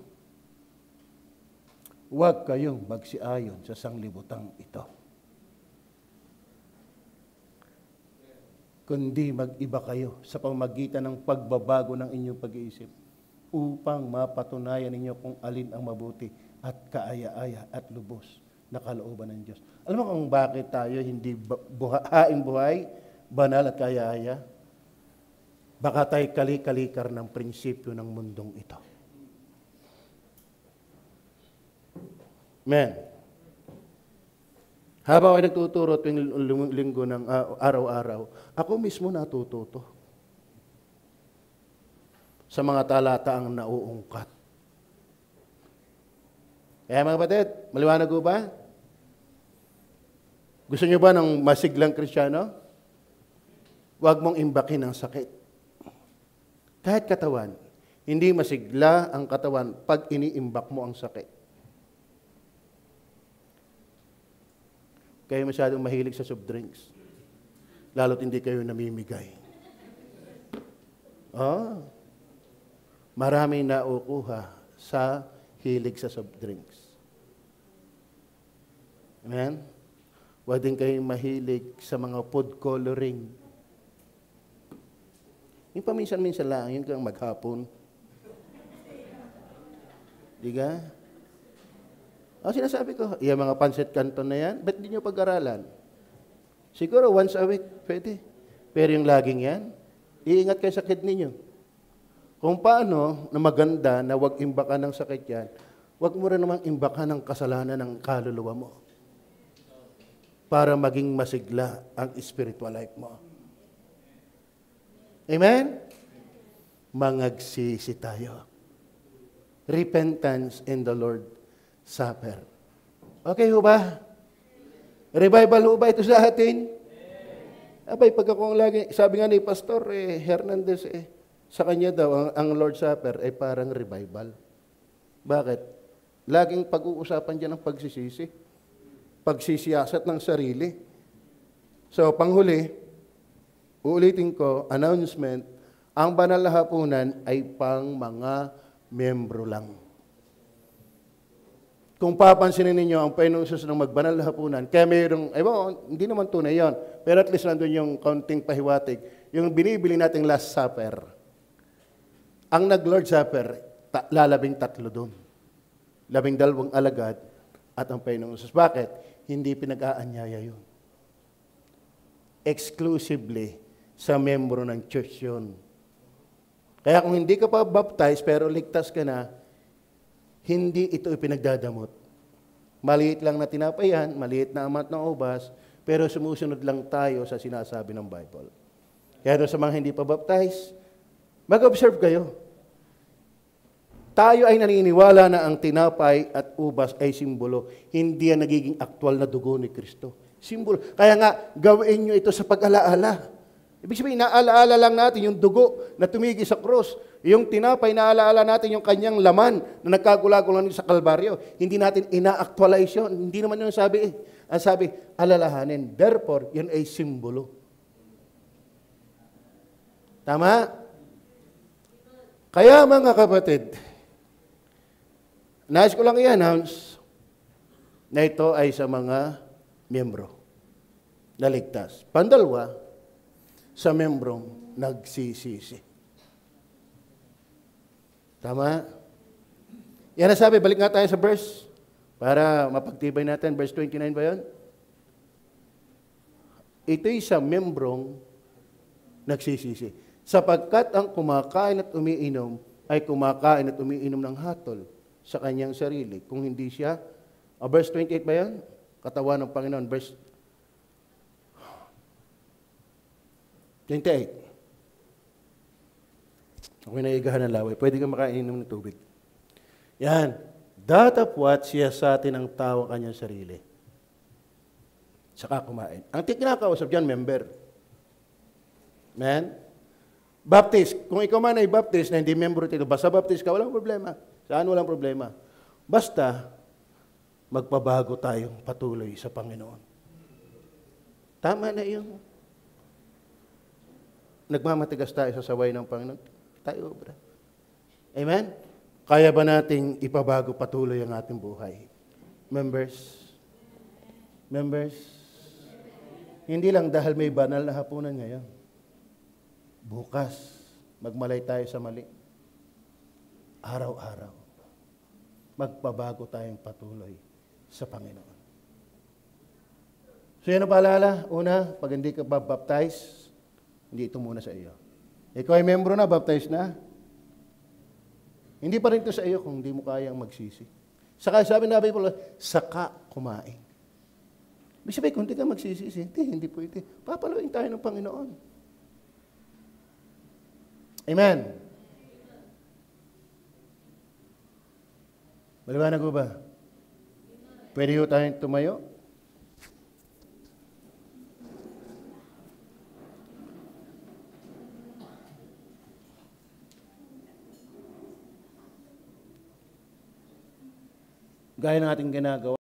Huwag kayong magsiayon sa sanglibutang ito, kundi mag-iba kayo sa pamamagitan ng pagbabago ng inyong pag-iisip upang mapatunayan ninyo kung alin ang mabuti at kaaya-aya at lubos na kalooban ng Diyos. Alam mo kung bakit tayo hindi haing buhay, banal at kaaya-aya? Baka tayo kali-kalikar ng prinsipyo ng mundong ito. Amen. Habang ay nagtuturo tuwing linggo ng araw-araw, ako mismo natututo sa mga talata ang nauungkat. Kaya mga kapatid, maliwanag ko ba? Gusto niyo ba ng masiglang Kristiyano? Huwag mong imbakin ang sakit. Kahit katawan, hindi masigla ang katawan pag iniimbak mo ang sakit. Kayo masyadong mahilig sa soft drinks. Lalo't hindi kayo namimigay. Maraming naukuha sa hilig sa soft drinks. Amen? Huwag din kayong mahilig sa mga food coloring. Yung paminsan-minsan lang, yun kang maghapon. Di ka? Sinasabi ko, yung mga pancit canton na yan, ba't di nyo pag-aralan? Siguro once a week, pwede. Pero yung laging yan, iingat kayo sa kidney nyo. Kung paano na maganda na huwag imbakan ng sakit yan, huwag mo rin namang imbakan ng kasalanan ng kaluluwa mo para maging masigla ang spiritual life mo. Amen? Mangagsisi tayo. Repentance in the Lord Supper. Okay ho ba? Revival ho ba ito sa atin? Abay, pag ako lagi, sabi nga ni Pastor Hernandez, sa kanya daw, ang Lord Supper ay parang revival. Bakit? Laging pag-uusapan dyan ng pagsisisi. Pagsisiyasat ng sarili. So, panghuli, uulitin ko, announcement, ang banal na hapunan ay pang mga membro lang. Kung papansinin ninyo, ang Panginoong Hesus ng magbanal na hapunan, kaya mayroong, hindi naman tunay yon, pero at least nandun yung kaunting pahiwatig, yung binibili nating Last Supper. Ang nag-Lord Supper, lalabing 3 doon. 12 alagad at ang Panginoong Hesus. Bakit? Hindi pinag-aanyaya yun. Exclusively sa membro ng church yun. Kaya kung hindi ka pa baptized pero ligtas ka na, hindi ito ipinagdadamot. Maliit lang na tinapayan, maliit na amount ng ubas, pero sumusunod lang tayo sa sinasabi ng Bible. Kaya doon sa mga hindi pa baptized, mag-observe kayo. Tayo ay naniniwala na ang tinapay at ubas ay simbolo. Hindi yan nagiging aktwal na dugo ni Kristo. Simbolo. Kaya nga, gawin nyo ito sa pag-alaala. Ibig sabihin, naalaala lang natin yung dugo na tumigi sa krus. Yung tinapay, naalaala natin yung kanyang laman na nagkagulagulan sa Kalbaryo. Hindi natin ina-actualize yun. Hindi naman yun sabi. Ang sabi, alalahanin. Therefore, yan ay simbolo. Tama? Kaya mga kapatid, nais ko lang i-announce na ito ay sa mga miyembro na ligtas. Pandalwa, sa membrong nagsisisi. Tama? Yan na sabi, balik nga tayo sa verse para mapagtibay natin. Verse 29 ba yun? Ito'y sa membrong nagsisisi. Sapagkat ang kumakain at umiinom ay kumakain at umiinom ng hatol sa kanyang sarili. Kung hindi siya, verse 28 ba yun? Katawan ng Panginoon. Verse 28. Ako'y naigahan ng laway. Pwede ka makainom ng tubig. Yan. Datapwat siya sa atin ang tawa kanyang sarili. Saka kumain. Ang kinakausap dyan, member. Man? Baptist. Kung ikaw man ay baptist na hindi member ito, basta baptist ka, walang problema. Saan walang problema? Basta, magpabago tayong patuloy sa Panginoon. Tama na yun. Nagmamatigas tayo sa saway ng Panginoon. Tayo, obra. Amen? Kaya ba nating ipabago patuloy ang ating buhay? Members? Members? Hindi lang dahil may banal na hapunan ngayon. Bukas, magmalay tayo sa mali. Araw-araw. Magpabago tayong patuloy sa Panginoon. So yan ang paalala. Una, pag hindi ka baptize, hindi ito muna sa iyo. Ikaw ay membro na, baptized na. Hindi pa rin ito sa iyo kung hindi mo kayang magsisi. Saka sabi na Bible, saka kumain. Ibig sabihin, kung hindi ka magsisisi, hindi pwede. Papaluin tayo ng Panginoon. Amen. Maliwanag ko ba? Pwede ho tayong tumayo? Gaya ng ating ginagawa.